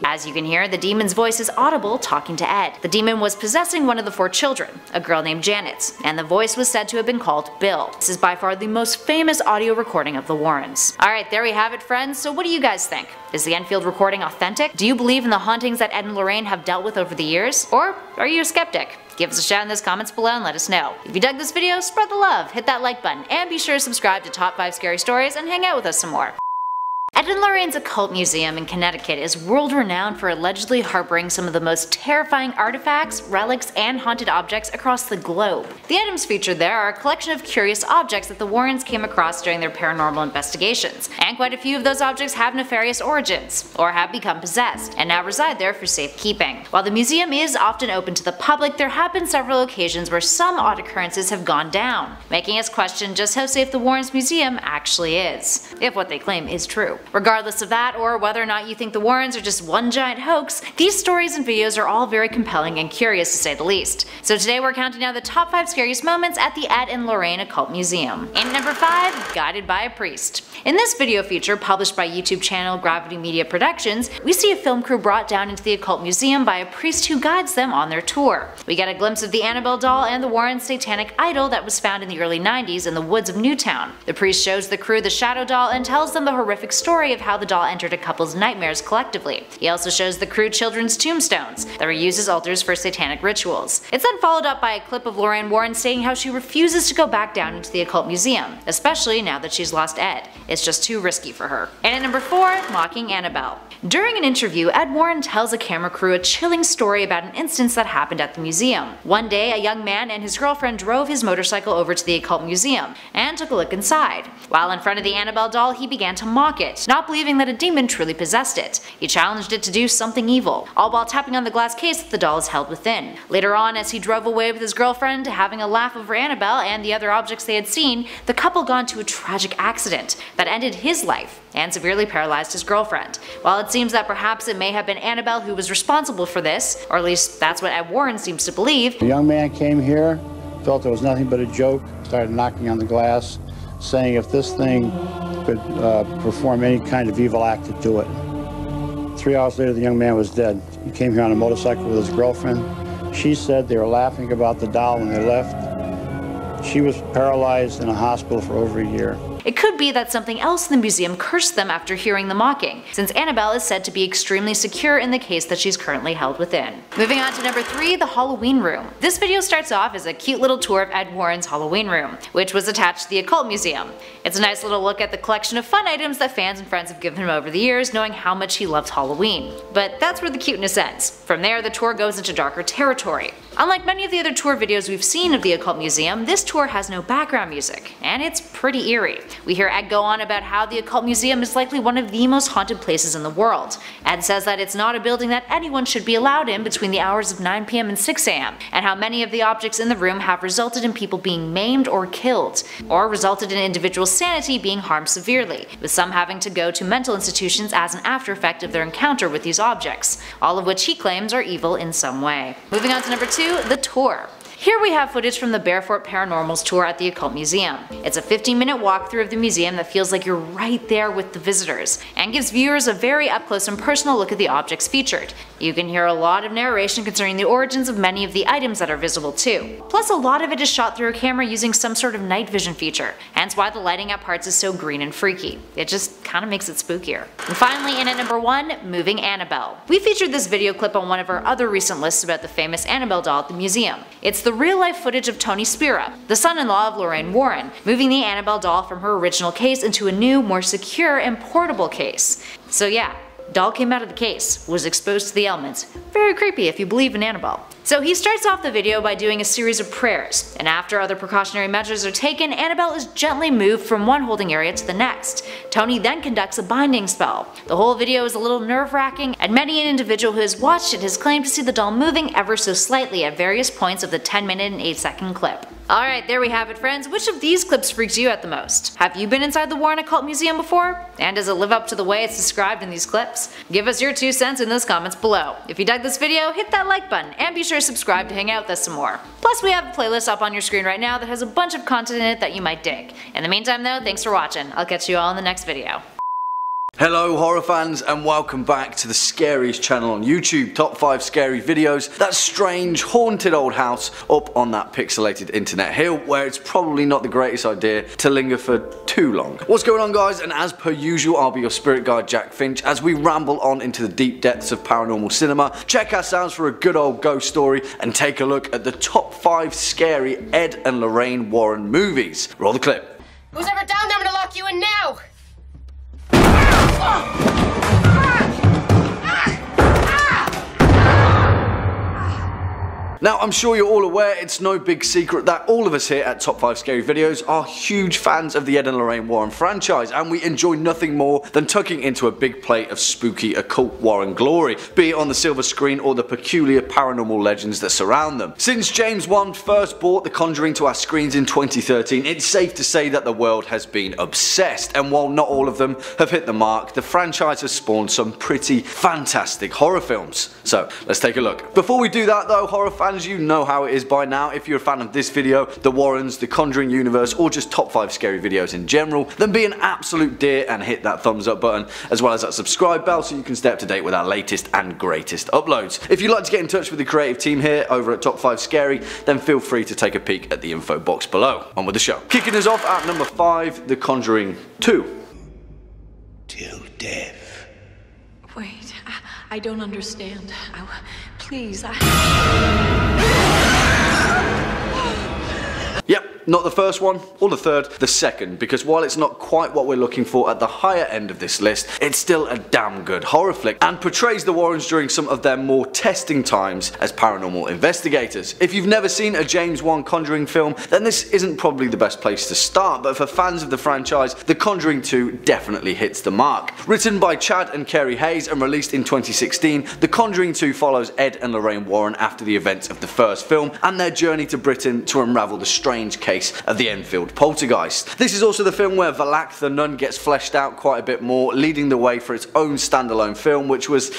As you can hear, the demon's voice is audible talking to Ed. The demon was possessing one of the 4 children, a girl named Janet, and the voice was said to have been called Bill. This is by far the most famous audio recording of the Warrens. Alright, there we have it, friends. So what do you guys think? Is the Enfield recording authentic? Do you believe in the hauntings that Ed and Lorraine have dealt with over the years? Or are you a skeptic? Give us a shout in those comments below and let us know. If you dug this video, spread the love, hit that like button, and be sure to subscribe to Top 5 Scary Stories and hang out with us some more. Ed and Lorraine's Occult Museum in Connecticut is world-renowned for allegedly harboring some of the most terrifying artifacts, relics, and haunted objects across the globe. The items featured there are a collection of curious objects that the Warrens came across during their paranormal investigations, and quite a few of those objects have nefarious origins, or have become possessed, and now reside there for safekeeping. While the museum is often open to the public, there have been several occasions where some odd occurrences have gone down, making us question just how safe the Warrens Museum actually is, if what they claim is true. Regardless of that, or whether or not you think the Warrens are just one giant hoax, these stories and videos are all very compelling and curious to say the least. So today we're counting down the top 5 scariest moments at the Ed and Lorraine Occult Museum. And number 5, Guided by a Priest. In this video feature, published by YouTube channel Gravity Media Productions, we see a film crew brought down into the Occult Museum by a priest who guides them on their tour. We get a glimpse of the Annabelle doll and the Warrens' satanic idol that was found in the early 90s in the woods of Newtown. The priest shows the crew the shadow doll and tells them the horrific story of how the doll entered a couple's nightmares collectively. He also shows the crew children's tombstones that were used as altars for satanic rituals. It's then followed up by a clip of Lorraine Warren saying how she refuses to go back down into the occult museum, especially now that she's lost Ed. It's just too risky for her. And at number 4, Mocking Annabelle. During an interview, Ed Warren tells a camera crew a chilling story about an instance that happened at the museum. One day, a young man and his girlfriend drove his motorcycle over to the occult museum and took a look inside. While in front of the Annabelle doll, he began to mock it, not believing that a demon truly possessed it. He challenged it to do something evil, all while tapping on the glass case that the doll is held within. Later on, as he drove away with his girlfriend, having a laugh over Annabelle and the other objects they had seen, the couple got into a tragic accident that ended his life and severely paralyzed his girlfriend. While it seems that perhaps it may have been Annabelle who was responsible for this, or at least that's what Ed Warren seems to believe. The young man came here, felt it was nothing but a joke, started knocking on the glass, saying if this thing could perform any kind of evil act, to do it. 3 hours later, the young man was dead. He came here on a motorcycle with his girlfriend. She said they were laughing about the doll when they left. She was paralyzed in a hospital for over a year. It could be that something else in the museum cursed them after hearing the mocking, since Annabelle is said to be extremely secure in the case that she's currently held within. Moving on to number 3, the Halloween Room. This video starts off as a cute little tour of Ed Warren's Halloween Room, which was attached to the Occult Museum. It's a nice little look at the collection of fun items that fans and friends have given him over the years, knowing how much he loves Halloween. But that's where the cuteness ends. From there, the tour goes into darker territory. Unlike many of the other tour videos we've seen of the Occult Museum, this tour has no background music, and it's pretty eerie. We hear Ed go on about how the Occult Museum is likely one of the most haunted places in the world. Ed says that it's not a building that anyone should be allowed in between the hours of 9 p.m. and 6 a.m., and how many of the objects in the room have resulted in people being maimed or killed, or resulted in individuals' sanity being harmed severely, with some having to go to mental institutions as an after effect of their encounter with these objects, all of which he claims are evil in some way. Moving on to number 2, The Tour. Here we have footage from the Bearfort Paranormal's tour at the Occult Museum. It's a 15-minute walkthrough of the museum that feels like you're right there with the visitors, and gives viewers a very up-close and personal look at the objects featured. You can hear a lot of narration concerning the origins of many of the items that are visible too. Plus, a lot of it is shot through a camera using some sort of night vision feature, hence why the lighting at parts is so green and freaky. It just kinda makes it spookier. And finally, in at number 1, Moving Annabelle. We featured this video clip on one of our other recent lists about the famous Annabelle doll at the museum. It's the real-life footage of Tony Spira, the son-in-law of Lorraine Warren, moving the Annabelle doll from her original case into a new, more secure and portable case. So yeah, doll came out of the case, was exposed to the elements. Very creepy if you believe in Annabelle. So he starts off the video by doing a series of prayers, and after other precautionary measures are taken, Annabelle is gently moved from one holding area to the next. Tony then conducts a binding spell. The whole video is a little nerve-wracking, and many an individual who has watched it has claimed to see the doll moving ever so slightly at various points of the 10-minute and 8-second clip. Alright, there we have it friends. Which of these clips freaks you out the most? Have you been inside the Warren Occult Museum before? And does it live up to the way it's described in these clips? Give us your 2 cents in those comments below. If you dug this video, hit that like button, and be sure to subscribe to hang out with us some more. Plus we have a playlist up on your screen right now that has a bunch of content in it that you might dig. In the meantime though, thanks for watching. I'll catch you all in the next video. Hello horror fans and welcome back to the scariest channel on YouTube, Top 5 Scary Videos. That strange, haunted old house up on that pixelated internet hill where it's probably not the greatest idea to linger for too long. What's going on guys, and as per usual I'll be your spirit guide Jack Finch as we ramble on into the deep depths of paranormal cinema, check ourselves for a good old ghost story and take a look at the top 5 scary Ed and Lorraine Warren movies. Roll the clip. Who's ever down there, I'm gonna lock you in now! Now I'm sure you're all aware, it's no big secret that all of us here at Top 5 Scary Videos are huge fans of the Ed and Lorraine Warren franchise, and we enjoy nothing more than tucking into a big plate of spooky occult Warren glory, be it on the silver screen or the peculiar paranormal legends that surround them. Since James Wan first brought The Conjuring to our screens in 2013, it's safe to say that the world has been obsessed, and while not all of them have hit the mark, the franchise has spawned some pretty fantastic horror films. So let's take a look. Before we do that though, horror fans, you know how it is by now. If you're a fan of this video, the Warrens, the Conjuring universe, or just top 5 scary videos in general, then be an absolute dear and hit that thumbs up button as well as that subscribe bell so you can stay up to date with our latest and greatest uploads. If you'd like to get in touch with the creative team here over at Top 5 Scary, then feel free to take a peek at the info box below. On with the show. Kicking us off at number 5, The Conjuring 2. Till death. Wait, I don't understand. Please, Yep, not the first one or the third, the second, because while it's not quite what we're looking for at the higher end of this list, it's still a damn good horror flick and portrays the Warrens during some of their more testing times as paranormal investigators. If you've never seen a James Wan Conjuring film, then this isn't probably the best place to start, but for fans of the franchise, The Conjuring 2 definitely hits the mark. Written by Chad and Kerry Hayes and released in 2016, The Conjuring 2 follows Ed and Lorraine Warren after the events of the first film and their journey to Britain to unravel the strange case of the Enfield poltergeist. This is also the film where Valak the nun gets fleshed out quite a bit more, leading the way for its own standalone film, which was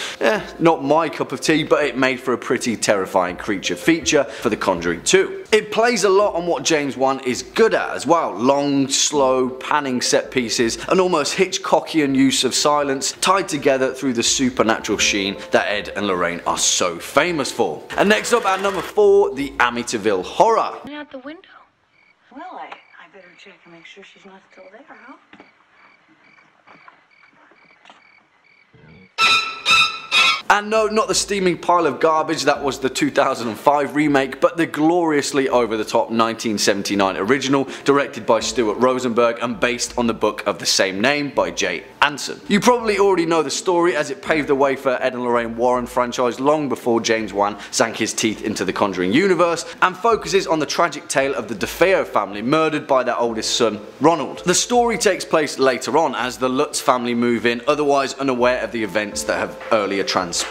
not my cup of tea, but it made for a pretty terrifying creature feature for The Conjuring 2. It plays a lot on what James Wan is good at as well, long, slow, panning set pieces, an almost Hitchcockian use of silence tied together through the supernatural sheen that Ed and Lorraine are so famous for. And next up at number 4, the Amityville Horror. out the window. Well, I better check and make sure she's not still there, huh? And no, not the steaming pile of garbage that was the 2005 remake, but the gloriously over-the-top 1979 original, directed by Stuart Rosenberg and based on the book of the same name by Jay Anson. You probably already know the story, as it paved the way for Ed and Lorraine Warren franchise long before James Wan sank his teeth into the Conjuring universe, and focuses on the tragic tale of the DeFeo family murdered by their oldest son, Ronald. The story takes place later on as the Lutz family move in, otherwise unaware of the events that have earlier transpired,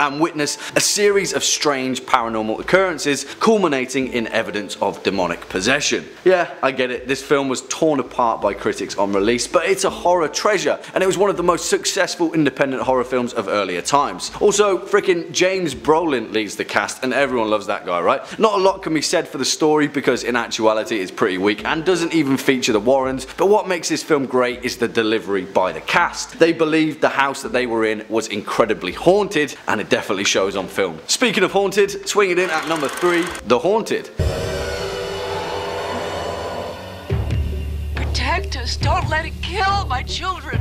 and witness a series of strange paranormal occurrences culminating in evidence of demonic possession. Yeah, I get it, this film was torn apart by critics on release, but it's a horror treasure, and it was one of the most successful independent horror films of earlier times. Also, frickin' James Brolin leads the cast, and everyone loves that guy, right? Not a lot can be said for the story because in actuality it's pretty weak and doesn't even feature the Warrens, but what makes this film great is the delivery by the cast. They believed the house that they were in was incredibly haunted, and it definitely shows on film. Speaking of haunted, swinging in at number 3, The Haunted. Protect us, don't let it kill my children.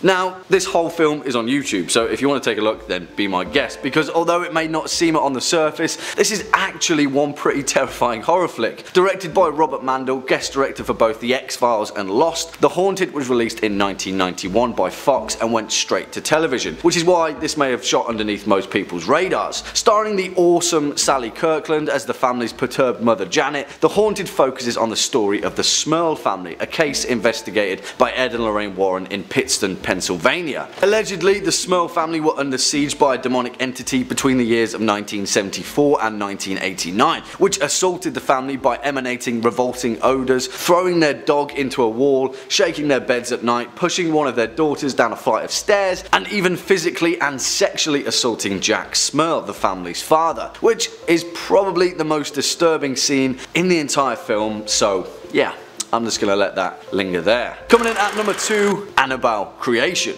Now, this whole film is on YouTube, so if you want to take a look, then be my guest, because although it may not seem it on the surface, this is actually one pretty terrifying horror flick. Directed by Robert Mandel, guest director for both The X-Files and Lost, The Haunted was released in 1991 by Fox and went straight to television, which is why this may have shot underneath most people's radars. Starring the awesome Sally Kirkland as the family's perturbed mother Janet, The Haunted focuses on the story of the Smurl family, a case investigated by Ed and Lorraine Warren in Pittston, Pennsylvania. Allegedly, the Smurl family were under siege by a demonic entity between the years of 1974 and 1989, which assaulted the family by emanating revolting odours, throwing their dog into a wall, shaking their beds at night, pushing one of their daughters down a flight of stairs, and even physically and sexually assaulting Jack Smurl, the family's father, which is probably the most disturbing scene in the entire film, so yeah. I'm just gonna let that linger there. Coming in at number 2, Annabelle Creation.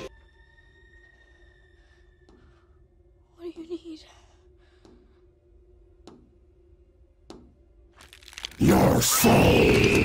What do you need? Your soul.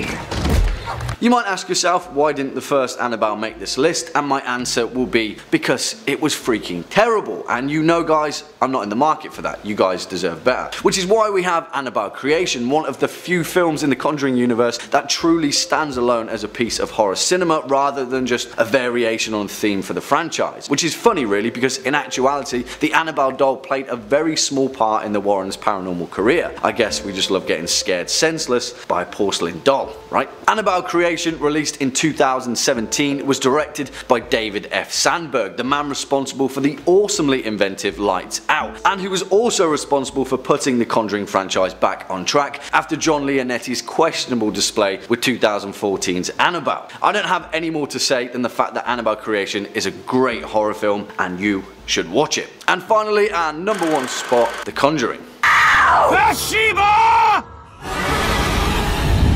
You might ask yourself, why didn't the first Annabelle make this list? And my answer will be, because it was freaking terrible. And you know guys, I'm not in the market for that. You guys deserve better. Which is why we have Annabelle Creation, one of the few films in the Conjuring universe that truly stands alone as a piece of horror cinema rather than just a variation on theme for the franchise. Which is funny really, because in actuality, the Annabelle doll played a very small part in the Warrens' paranormal career. I guess we just love getting scared senseless by a porcelain doll, right? Annabelle Creation, released in 2017, was directed by David F. Sandberg, the man responsible for the awesomely inventive Lights Out, and who was also responsible for putting the Conjuring franchise back on track after John Leonetti's questionable display with 2014's Annabelle. I don't have any more to say than the fact that Annabelle Creation is a great horror film and you should watch it. And finally, our number 1 spot, The Conjuring. Bathsheba!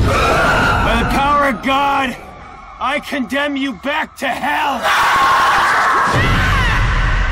By the power of God, I condemn you back to hell!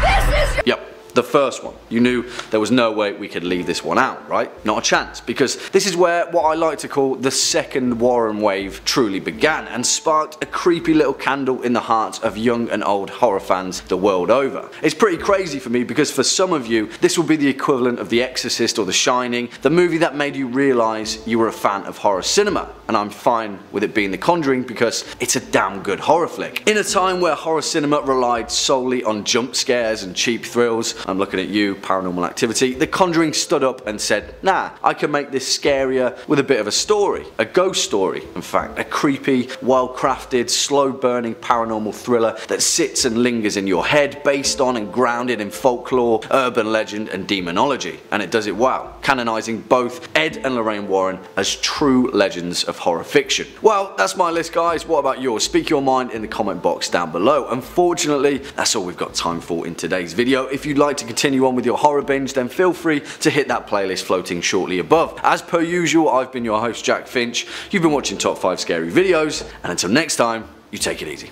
This is Yep. The first one. You knew there was no way we could leave this one out, right? Not a chance, because this is where what I like to call the second Warren wave truly began and sparked a creepy little candle in the hearts of young and old horror fans the world over. It's pretty crazy for me because for some of you, this will be the equivalent of The Exorcist or The Shining, the movie that made you realise you were a fan of horror cinema, and I'm fine with it being The Conjuring because it's a damn good horror flick. In a time where horror cinema relied solely on jump scares and cheap thrills, I'm looking at you, Paranormal Activity, The Conjuring stood up and said, nah, I can make this scarier with a bit of a story. A ghost story, in fact. A creepy, well-crafted, slow-burning paranormal thriller that sits and lingers in your head, based on and grounded in folklore, urban legend and demonology. And it does it well, canonising both Ed and Lorraine Warren as true legends of horror fiction. Well, that's my list guys, what about yours? Speak your mind in the comment box down below. Unfortunately, that's all we've got time for in today's video. If you'd like to continue on with your horror binge, then feel free to hit that playlist floating shortly above. As per usual, I've been your host Jack Finch, you've been watching Top 5 Scary Videos, and until next time, you take it easy.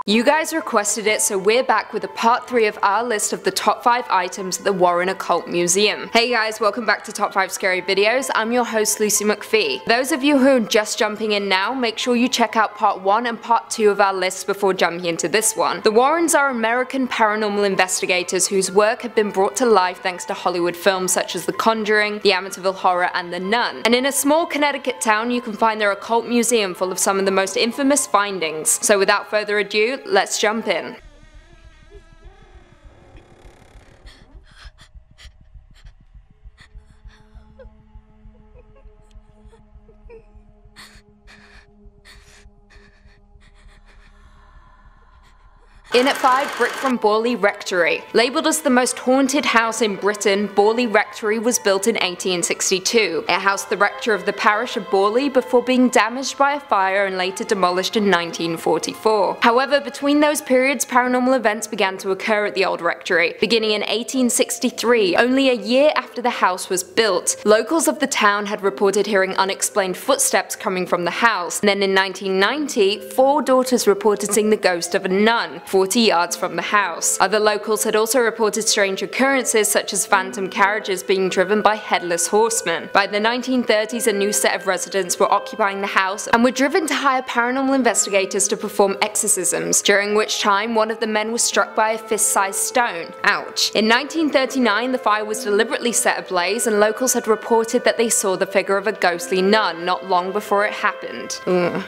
You guys requested it, so we're back with a part 3 of our list of the top 5 items at the Warren Occult Museum. Hey guys, welcome back to Top 5 Scary Videos. I'm your host Lucy McPhee. Those of you who are just jumping in now, make sure you check out part 1 and part 2 of our list before jumping into this one. The Warrens are American paranormal investigators whose work have been brought to life thanks to Hollywood films such as The Conjuring, The Amityville Horror, and The Nun. And in a small Connecticut town, you can find their occult museum full of some of the most infamous findings. So without further ado, let's jump in. In at 5, brick from Borley Rectory. Labelled as the most haunted house in Britain, Borley Rectory was built in 1862. It housed the rector of the parish of Borley before being damaged by a fire and later demolished in 1944. However, between those periods, paranormal events began to occur at the old rectory. Beginning in 1863, only a year after the house was built, locals of the town had reported hearing unexplained footsteps coming from the house. And then in 1990, 4 daughters reported seeing the ghost of a nun 40 yards from the house. Other locals had also reported strange occurrences such as phantom carriages being driven by headless horsemen. By the 1930s, a new set of residents were occupying the house and were driven to hire paranormal investigators to perform exorcisms, during which time one of the men was struck by a fist-sized stone. Ouch. In 1939, the fire was deliberately set ablaze and locals had reported that they saw the figure of a ghostly nun not long before it happened.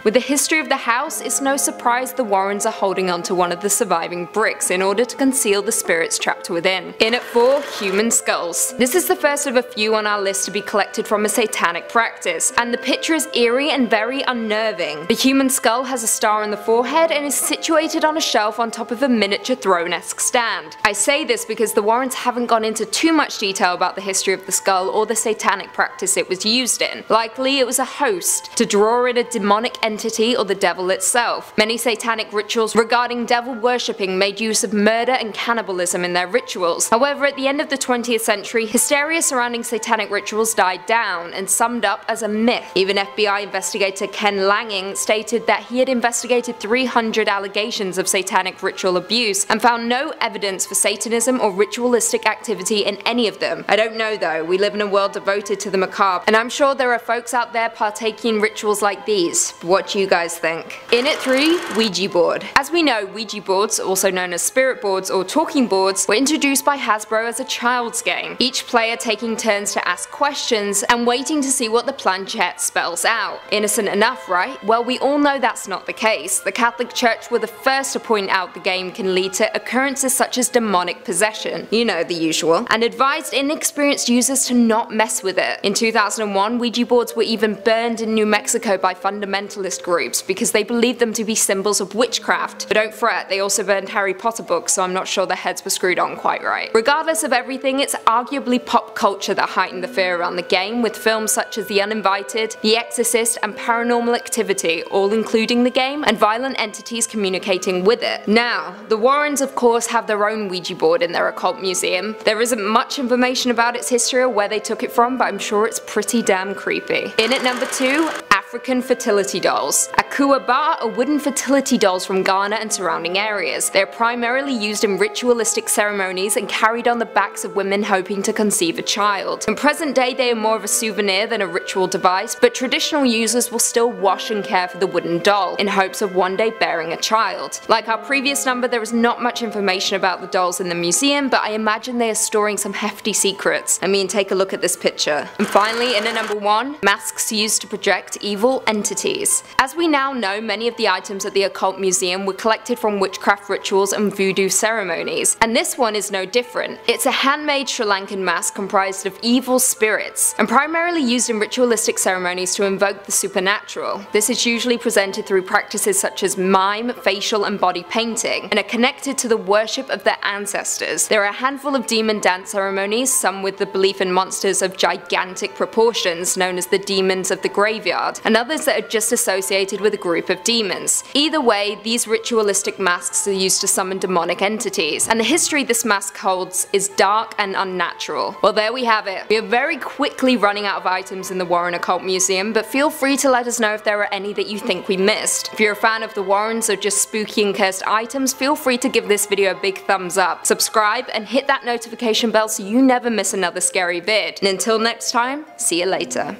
With the history of the house, it's no surprise the Warrens are holding on to one of the surviving bricks in order to conceal the spirits trapped within. In at 4, human skulls. This is the first of a few on our list to be collected from a satanic practice, and the picture is eerie and very unnerving. The human skull has a star on the forehead and is situated on a shelf on top of a miniature throne-esque stand. I say this because the Warrens haven't gone into too much detail about the history of the skull or the satanic practice it was used in. Likely it was a host to draw in a demonic entity or the devil itself. Many satanic rituals regarding devil worshipping made use of murder and cannibalism in their rituals. However, at the end of the 20th century, hysteria surrounding satanic rituals died down and summed up as a myth. Even FBI investigator Ken Lange stated that he had investigated 300 allegations of satanic ritual abuse and found no evidence for Satanism or ritualistic activity in any of them. I don't know though, we live in a world devoted to the macabre, and I'm sure there are folks out there partaking in rituals like these. What do you guys think? In at 3, Ouija board. As we know, Ouija boards, also known as spirit boards or talking boards, were introduced by Hasbro as a child's game, each player taking turns to ask questions and waiting to see what the planchette spells out. Innocent enough, right? Well, we all know that's not the case. The Catholic Church were the first to point out the game can lead to occurrences such as demonic possession, you know, the usual, and advised inexperienced users to not mess with it. In 2001, Ouija boards were even burned in New Mexico by fundamentalist groups because they believed them to be symbols of witchcraft. But don't fret, they also burned Harry Potter books, so I'm not sure their heads were screwed on quite right. Regardless of everything, it's arguably pop culture that heightened the fear around the game, with films such as The Uninvited, The Exorcist, and Paranormal Activity all including the game, and violent entities communicating with it. Now, the Warrens of course have their own Ouija board in their occult museum. There isn't much information about its history or where they took it from, but I'm sure it's pretty damn creepy. In at number 2, African fertility dolls. Akuaba are wooden fertility dolls from Ghana and surrounding areas. They are primarily used in ritualistic ceremonies and carried on the backs of women hoping to conceive a child. In present day, they are more of a souvenir than a ritual device, but traditional users will still wash and care for the wooden doll in hopes of one day bearing a child. Like our previous number, there is not much information about the dolls in the museum, but I imagine they are storing some hefty secrets. I mean, take a look at this picture. And finally, in at number 1, masks used to project evil entities. As we now know, many of the items at the Occult Museum were collected from witchcraft rituals and voodoo ceremonies, and this one is no different. It's a handmade Sri Lankan mask comprised of evil spirits, and primarily used in ritualistic ceremonies to invoke the supernatural. This is usually presented through practices such as mime, facial, and body painting, and are connected to the worship of their ancestors. There are a handful of demon dance ceremonies, some with the belief in monsters of gigantic proportions known as the demons of the graveyard, and and others that are just associated with a group of demons. Either way, these ritualistic masks are used to summon demonic entities, and the history this mask holds is dark and unnatural. Well, there we have it. We are very quickly running out of items in the Warren Occult Museum, but feel free to let us know if there are any that you think we missed. If you're a fan of the Warrens or just spooky and cursed items, feel free to give this video a big thumbs up, subscribe, and hit that notification bell so you never miss another scary vid. And until next time, see you later.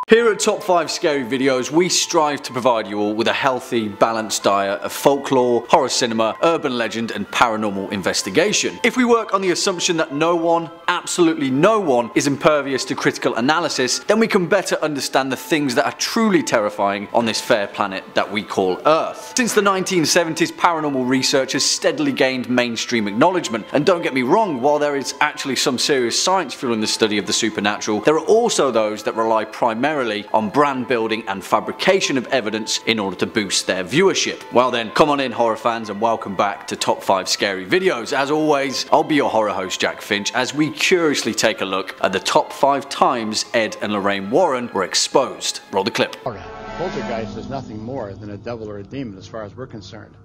Here at Top 5 Scary Videos, we strive to provide you all with a healthy, balanced diet of folklore, horror cinema, urban legend, and paranormal investigation. If we work on the assumption that no one, absolutely no one, is impervious to critical analysis, then we can better understand the things that are truly terrifying on this fair planet that we call Earth. Since the 1970s, paranormal research has steadily gained mainstream acknowledgement, and don't get me wrong, while there is actually some serious science fueling the study of the supernatural, there are also those that rely primarily on brand building and fabrication of evidence in order to boost their viewership. Well then, come on in horror fans, and welcome back to Top 5 Scary Videos. As always, I'll be your horror host Jack Finch as we curiously take a look at the top 5 times Ed and Lorraine Warren were exposed. Roll the clip. Poltergeist is nothing more than a devil or a demon as far as we're concerned.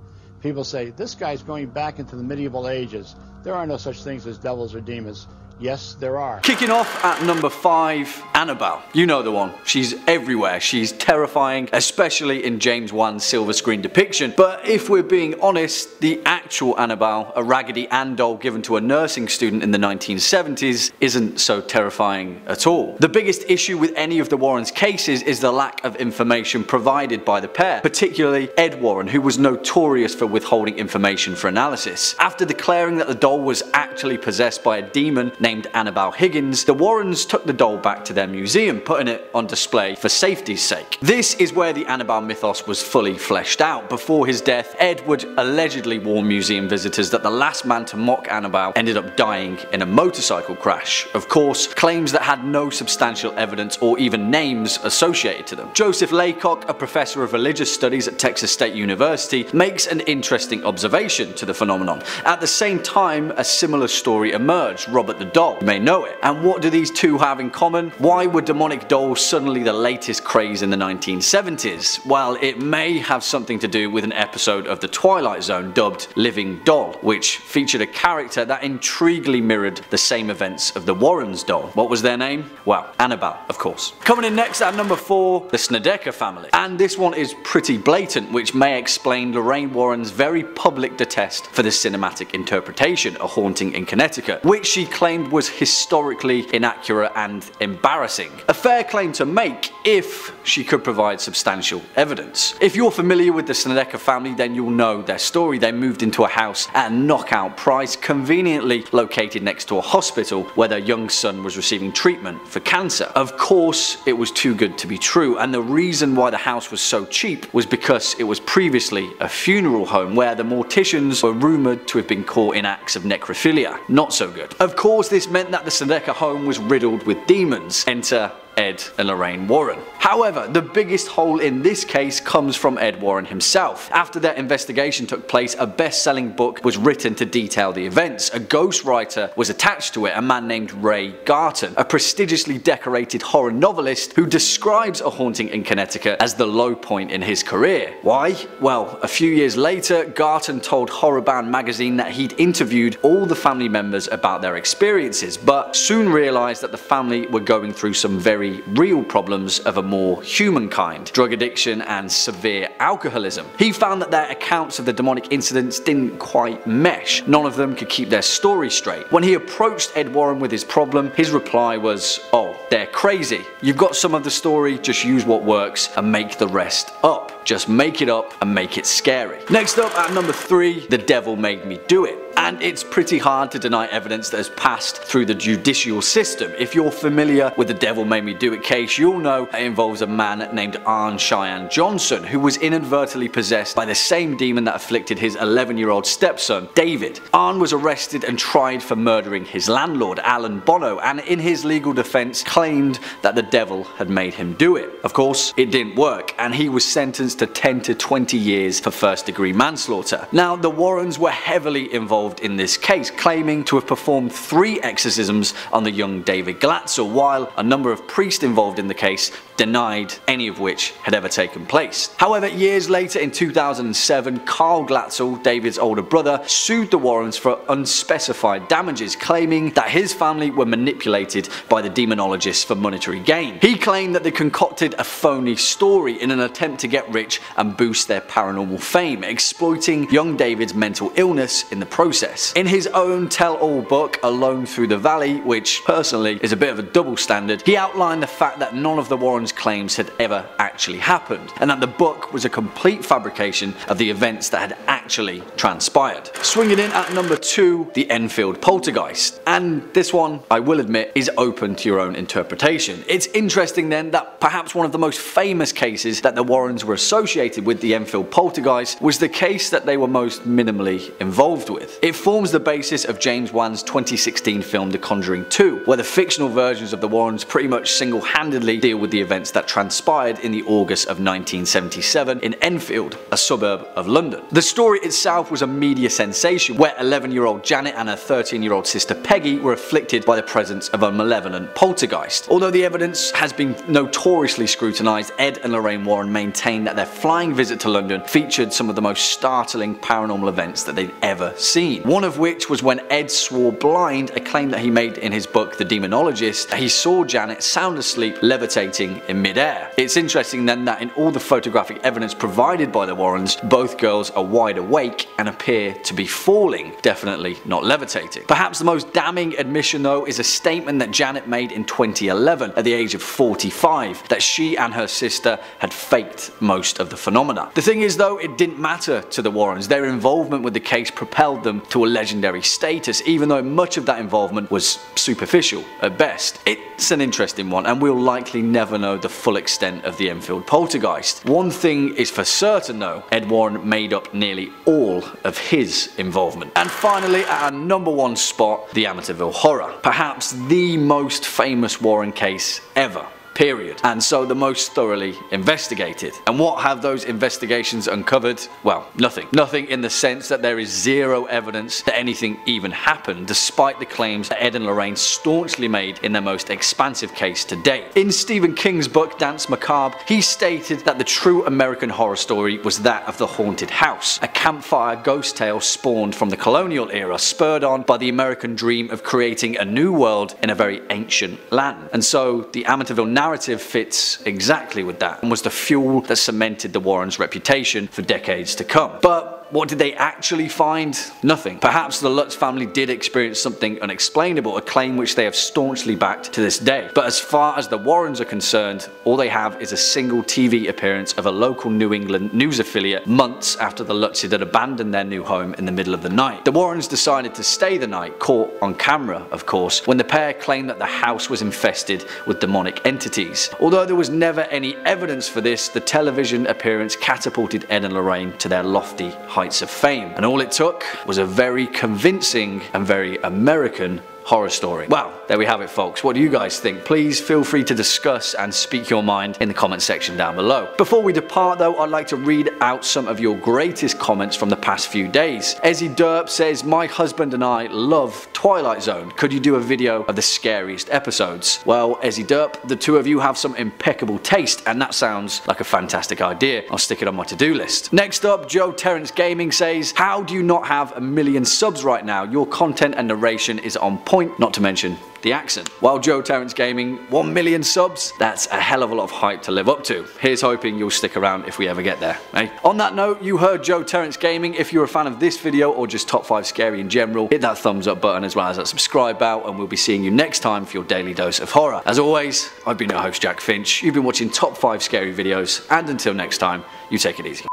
People say, this guy's going back into the medieval ages. There are no such things as devils or demons. Yes, there are. Kicking off at number 5, Annabelle. You know the one. She's everywhere. She's terrifying, especially in James Wan's silver screen depiction. But if we're being honest, the actual Annabelle, a Raggedy Ann doll given to a nursing student in the 1970s, isn't so terrifying at all. The biggest issue with any of the Warrens' cases is the lack of information provided by the pair, particularly Ed Warren, who was notorious for withholding information for analysis. After declaring that the doll was actually possessed by a demon named Annabelle Higgins, the Warrens took the doll back to their museum, putting it on display for safety's sake. This is where the Annabelle mythos was fully fleshed out. Before his death, Ed would allegedly warn museum visitors that the last man to mock Annabelle ended up dying in a motorcycle crash. Of course, claims that had no substantial evidence or even names associated to them. Joseph Laycock, a professor of religious studies at Texas State University, makes an interesting observation to the phenomenon. At the same time, a similar story emerged, Robert the Doll. You may know it. And what do these two have in common? Why were demonic dolls suddenly the latest craze in the 1970s? Well, it may have something to do with an episode of The Twilight Zone dubbed Living Doll, which featured a character that intriguingly mirrored the same events of the Warrens' doll. What was their name? Well, Annabelle, of course. Coming in next at number 4, the Snedeker family. And this one is pretty blatant, which may explain Lorraine Warren's very public detest for the cinematic interpretation, A Haunting in Connecticut, which she claimed was historically inaccurate and embarrassing. A fair claim to make if she could provide substantial evidence. If you're familiar with the Snedeker family, then you'll know their story. They moved into a house at a knockout price, conveniently located next to a hospital where their young son was receiving treatment for cancer. Of course, it was too good to be true, and the reason why the house was so cheap was because it was previously a funeral home where the morticians were rumoured to have been caught in acts of necrophilia. Not so good. Of course, this meant that the Snedeker home was riddled with demons. Enter Ed and Lorraine Warren. However, the biggest hole in this case comes from Ed Warren himself. After their investigation took place, a best-selling book was written to detail the events. A ghostwriter was attached to it, a man named Ray Garton, a prestigiously decorated horror novelist who describes A Haunting in Connecticut as the low point in his career. Why? Well, a few years later, Garton told Horrorbound magazine that he'd interviewed all the family members about their experiences, but soon realized that the family were going through some very real problems of a more human kind: drug addiction and severe alcoholism. He found that their accounts of the demonic incidents didn't quite mesh. None of them could keep their story straight. When he approached Ed Warren with his problem, his reply was, "Oh, they're crazy. You've got some of the story, just use what works and make the rest up. Just make it up and make it scary." Next up at number 3, The Devil Made Me Do It. And it's pretty hard to deny evidence that has passed through the judicial system. If you're familiar with the Devil Made Me Do It case, you'll know it involves a man named Arne Cheyenne Johnson, who was inadvertently possessed by the same demon that afflicted his 11-year-old stepson, David. Arne was arrested and tried for murdering his landlord, Alan Bono, and in his legal defense claimed that the devil had made him do it. Of course, it didn't work, and he was sentenced to 10 to 20 years for first-degree manslaughter. Now, the Warrens were heavily involved involved in this case, claiming to have performed 3 exorcisms on the young David Glatzel, while a number of priests involved in the case denied any of which had ever taken place. However, years later in 2007, Carl Glatzel, David's older brother, sued the Warrens for unspecified damages, claiming that his family were manipulated by the demonologists for monetary gain. He claimed that they concocted a phony story in an attempt to get rich and boost their paranormal fame, exploiting young David's mental illness in the process. In his own tell-all book, Alone Through the Valley, which personally is a bit of a double standard, he outlined the fact that none of the Warrens' claims had ever actually happened, and that the book was a complete fabrication of the events that had actually transpired. Swinging in at number 2, the Enfield Poltergeist. And this one, I will admit, is open to your own interpretation. It's interesting then that perhaps one of the most famous cases that the Warrens were associated with the Enfield Poltergeist was the case that they were most minimally involved with. It forms the basis of James Wan's 2016 film The Conjuring 2, where the fictional versions of the Warrens pretty much single-handedly deal with the events that transpired in the August of 1977 in Enfield, a suburb of London. The story itself was a media sensation, where 11-year-old Janet and her 13-year-old sister Peggy were afflicted by the presence of a malevolent poltergeist. Although the evidence has been notoriously scrutinised, Ed and Lorraine Warren maintain that their flying visit to London featured some of the most startling paranormal events that they'd ever seen. One of which was when Ed swore blind, a claim that he made in his book The Demonologist, that he saw Janet sound asleep levitating in midair. It's interesting then that in all the photographic evidence provided by the Warrens, both girls are wide awake and appear to be falling, definitely not levitating. Perhaps the most damning admission though is a statement that Janet made in 2011 at the age of 45, that she and her sister had faked most of the phenomena. The thing is though, it didn't matter to the Warrens. Their involvement with the case propelled them to a legendary status, even though much of that involvement was superficial at best. It's an interesting one, and we'll likely never know the full extent of the Enfield Poltergeist. One thing is for certain though, Ed Warren made up nearly all of his involvement. And finally, at our number 1 spot, the Amityville Horror. Perhaps the most famous Warren case ever. Period. And so the most thoroughly investigated. And what have those investigations uncovered? Well, nothing. Nothing in the sense that there is zero evidence that anything even happened, despite the claims that Ed and Lorraine staunchly made in their most expansive case to date. In Stephen King's book Danse Macabre, he stated that the true American horror story was that of the haunted house, a campfire ghost tale spawned from the colonial era, spurred on by the American dream of creating a new world in a very ancient land. And so the Amityville narrative fits exactly with that, and was the fuel that cemented the Warrens' reputation for decades to come. But what did they actually find? Nothing. Perhaps the Lutz family did experience something unexplainable, a claim which they have staunchly backed to this day. But as far as the Warrens are concerned, all they have is a single TV appearance of a local New England news affiliate months after the Lutzes had abandoned their new home in the middle of the night. The Warrens decided to stay the night, caught on camera of course, when the pair claimed that the house was infested with demonic entities. Although there was never any evidence for this, the television appearance catapulted Ed and Lorraine to their lofty heights of fame, and all it took was a very convincing and very American horror story. Well, there we have it folks. What do you guys think? Please feel free to discuss and speak your mind in the comment section down below. Before we depart though, I'd like to read out some of your greatest comments from the past few days. Ezzy Derp says, my husband and I love Twilight Zone. Could you do a video of the scariest episodes? Well, Ezzy Derp, the two of you have some impeccable taste, and that sounds like a fantastic idea. I'll stick it on my to-do list. Next up, Joe Terrence Gaming says, how do you not have 1 million subs right now? Your content and narration is on point, not to mention the accent. While Joe Terrence Gaming, 1 million subs, that's a hell of a lot of hype to live up to. Here's hoping you'll stick around if we ever get there, eh? On that note, you heard Joe Terrence Gaming. If you're a fan of this video or just Top 5 Scary in general, hit that thumbs up button as well as that subscribe bell, and we'll be seeing you next time for your daily dose of horror. As always, I've been your host Jack Finch. You've been watching Top 5 Scary videos, and until next time, you take it easy.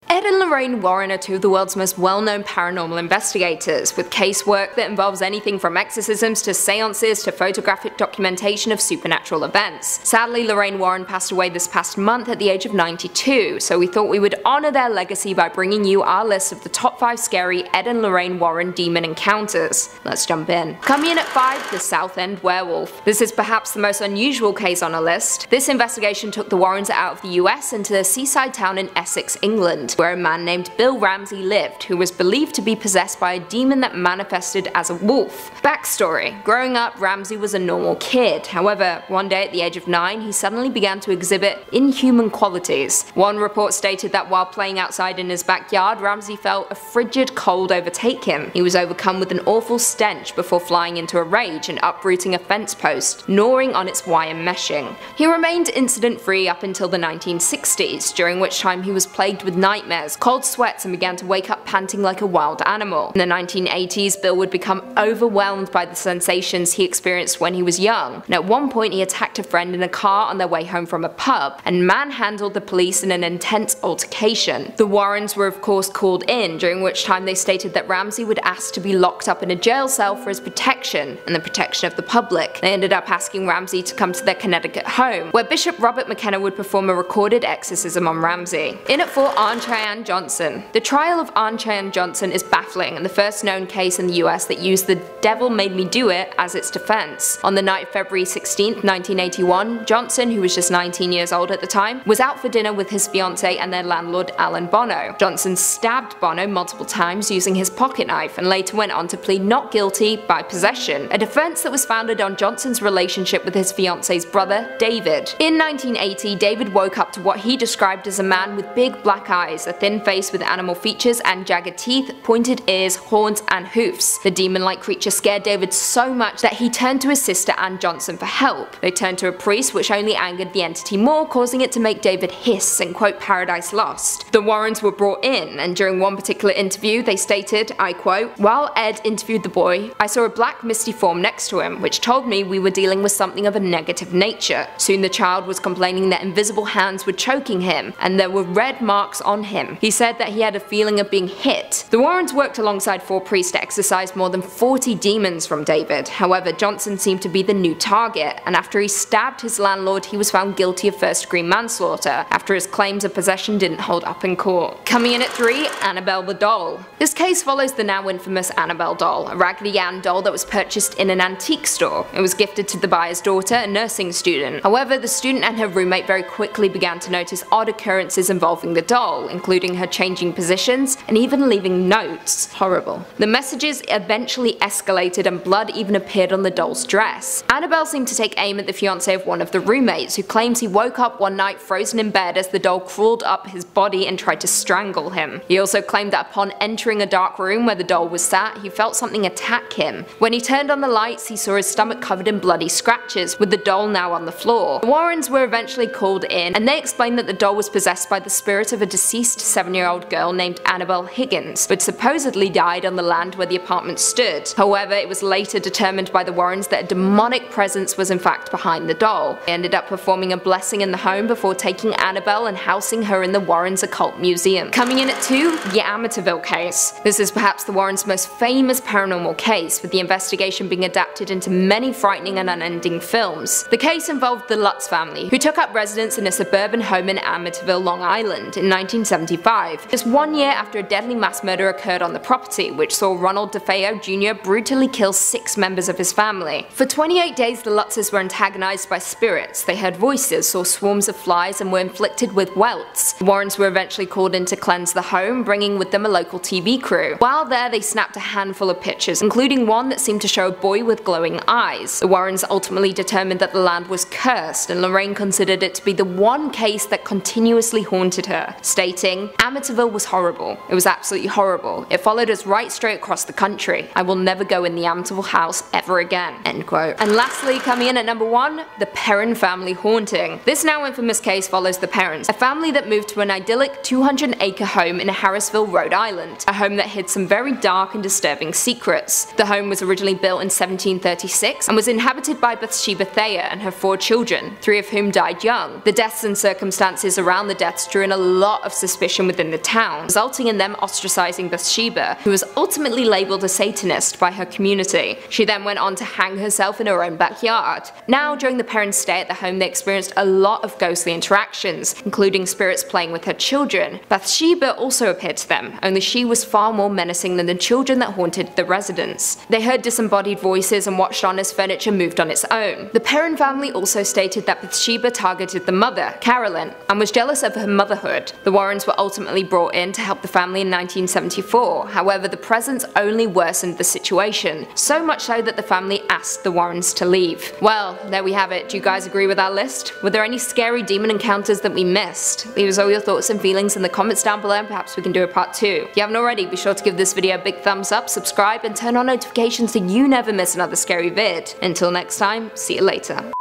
Ed and Lorraine Warren are two of the world's most well-known paranormal investigators, with casework that involves anything from exorcisms to seances to photographic documentation of supernatural events. Sadly, Lorraine Warren passed away this past month at the age of 92, so we thought we would honour their legacy by bringing you our list of the top 5 scary Ed and Lorraine Warren demon encounters. Let's jump in. Coming in at 5, the Southend Werewolf. This is perhaps the most unusual case on our list. This investigation took the Warrens out of the US into their seaside town in Essex, England. where a man named Bill Ramsey lived, who was believed to be possessed by a demon that manifested as a wolf. Backstory: growing up, Ramsey was a normal kid. However, one day at the age of 9, he suddenly began to exhibit inhuman qualities. One report stated that while playing outside in his backyard, Ramsey felt a frigid cold overtake him. He was overcome with an awful stench before flying into a rage and uprooting a fence post, gnawing on its wire meshing. He remained incident-free up until the 1960s, during which time he was plagued with nightmares, cold sweats, and began to wake up panting like a wild animal. In the 1980s, Bill would become overwhelmed by the sensations he experienced when he was young, and at one point he attacked a friend in a car on their way home from a pub, and manhandled the police in an intense altercation. The Warrens were of course called in, during which time they stated that Ramsey would ask to be locked up in a jail cell for his protection and the protection of the public. They ended up asking Ramsey to come to their Connecticut home, where Bishop Robert McKenna would perform a recorded exorcism on Ramsey. In it for Aunt Cheyenne Johnson. The trial of Aunt Cheyenne Johnson is baffling and the first known case in the US that used the "devil made me do it" as its defense. On the night of February 16, 1981, Johnson, who was just 19 years old at the time, was out for dinner with his fiancée and their landlord Alan Bono. Johnson stabbed Bono multiple times using his pocket knife and later went on to plead not guilty by possession, a defense that was founded on Johnson's relationship with his fiancée's brother, David. In 1980, David woke up to what he described as a man with big black eyes, a thin face with animal features and jagged teeth, pointed ears, horns, and hoofs. The demon-like creature scared David so much that he turned to his sister Ann Johnson for help. They turned to a priest, which only angered the entity more, causing it to make David hiss and quote Paradise Lost. The Warrens were brought in, and during one particular interview they stated, I quote, "While Ed interviewed the boy, I saw a black misty form next to him, which told me we were dealing with something of a negative nature. Soon the child was complaining that invisible hands were choking him, and there were red marks on him. He said that he had a feeling of being hit." The Warrens worked alongside 4 priests to exorcise more than 40 demons from David. However, Johnson seemed to be the new target, and after he stabbed his landlord, he was found guilty of first-degree manslaughter, after his claims of possession didn't hold up in court. Coming in at 3, Annabelle the doll. This case follows the now infamous Annabelle doll, a Raggedy Ann doll that was purchased in an antique store. It was gifted to the buyer's daughter, a nursing student. However, the student and her roommate very quickly began to notice odd occurrences involving the doll, including her changing positions and even leaving notes. Horrible. The messages eventually escalated and blood even appeared on the doll's dress. Annabelle seemed to take aim at the fiancé of one of the roommates, who claims he woke up one night frozen in bed as the doll crawled up his body and tried to strangle him. He also claimed that upon entering a dark room where the doll was sat, he felt something attack him. When he turned on the lights, he saw his stomach covered in bloody scratches, with the doll now on the floor. The Warrens were eventually called in, and they explained that the doll was possessed by the spirit of a deceased 7-year-old girl named Annabelle Higgins, who had supposedly died on the land where the apartment stood. However, it was later determined by the Warrens that a demonic presence was in fact behind the doll. They ended up performing a blessing in the home before taking Annabelle and housing her in the Warrens Occult Museum. Coming in at 2, the Amityville case. This is perhaps the Warrens' most famous paranormal case, with the investigation being adapted into many frightening and unending films. The case involved the Lutz family, who took up residence in a suburban home in Amityville, Long Island in 1975, just 1 year after a deadly mass murder occurred on the property, which saw Ronald DeFeo Jr. brutally kill 6 members of his family. For 28 days the Lutzes were antagonized by spirits. They heard voices, saw swarms of flies, and were inflicted with welts. The Warrens were eventually called in to cleanse the home, bringing with them a local TV crew. While there, they snapped a handful of pictures, including one that seemed to show a boy with glowing eyes. The Warrens ultimately determined that the land was cursed, and Lorraine considered it to be the one case that continuously haunted her, stating, "Amityville was horrible. It was absolutely horrible. It followed us right straight across the country. I will never go in the Amityville house ever again." End quote. And lastly, coming in at number 1, the Perron family haunting. This now infamous case follows the Perrons, a family that moved to an idyllic 200-acre home in Harrisville, Rhode Island, a home that hid some very dark and disturbing secrets. The home was originally built in 1736 and was inhabited by Bathsheba Thayer and her 4 children, 3 of whom died young. The deaths and circumstances around the deaths drew in a lot of suspicion within the town, resulting in them ostracizing Bathsheba, who was ultimately labeled a Satanist by her community. She then went on to hang herself in her own backyard. Now, during the Perrons' stay at the home, they experienced a lot of ghostly interactions, including spirits playing with her children. Bathsheba also appeared to them, only she was far more menacing than the children that haunted the residence. They heard disembodied voices and watched on as furniture moved on its own. The Perron family also stated that Bathsheba targeted the mother, Carolyn, and was jealous of her motherhood. The Warrens were ultimately brought in to help the family in 1974. However, the presence only worsened the situation, so much so that the family asked the Warrens to leave. Well, there we have it. Do you guys agree with our list? Were there any scary demon encounters that we missed? Leave us all your thoughts and feelings in the comments down below, and perhaps we can do a part 2. If you haven't already, be sure to give this video a big thumbs up, subscribe, and turn on notifications so you never miss another scary vid. Until next time, see you later.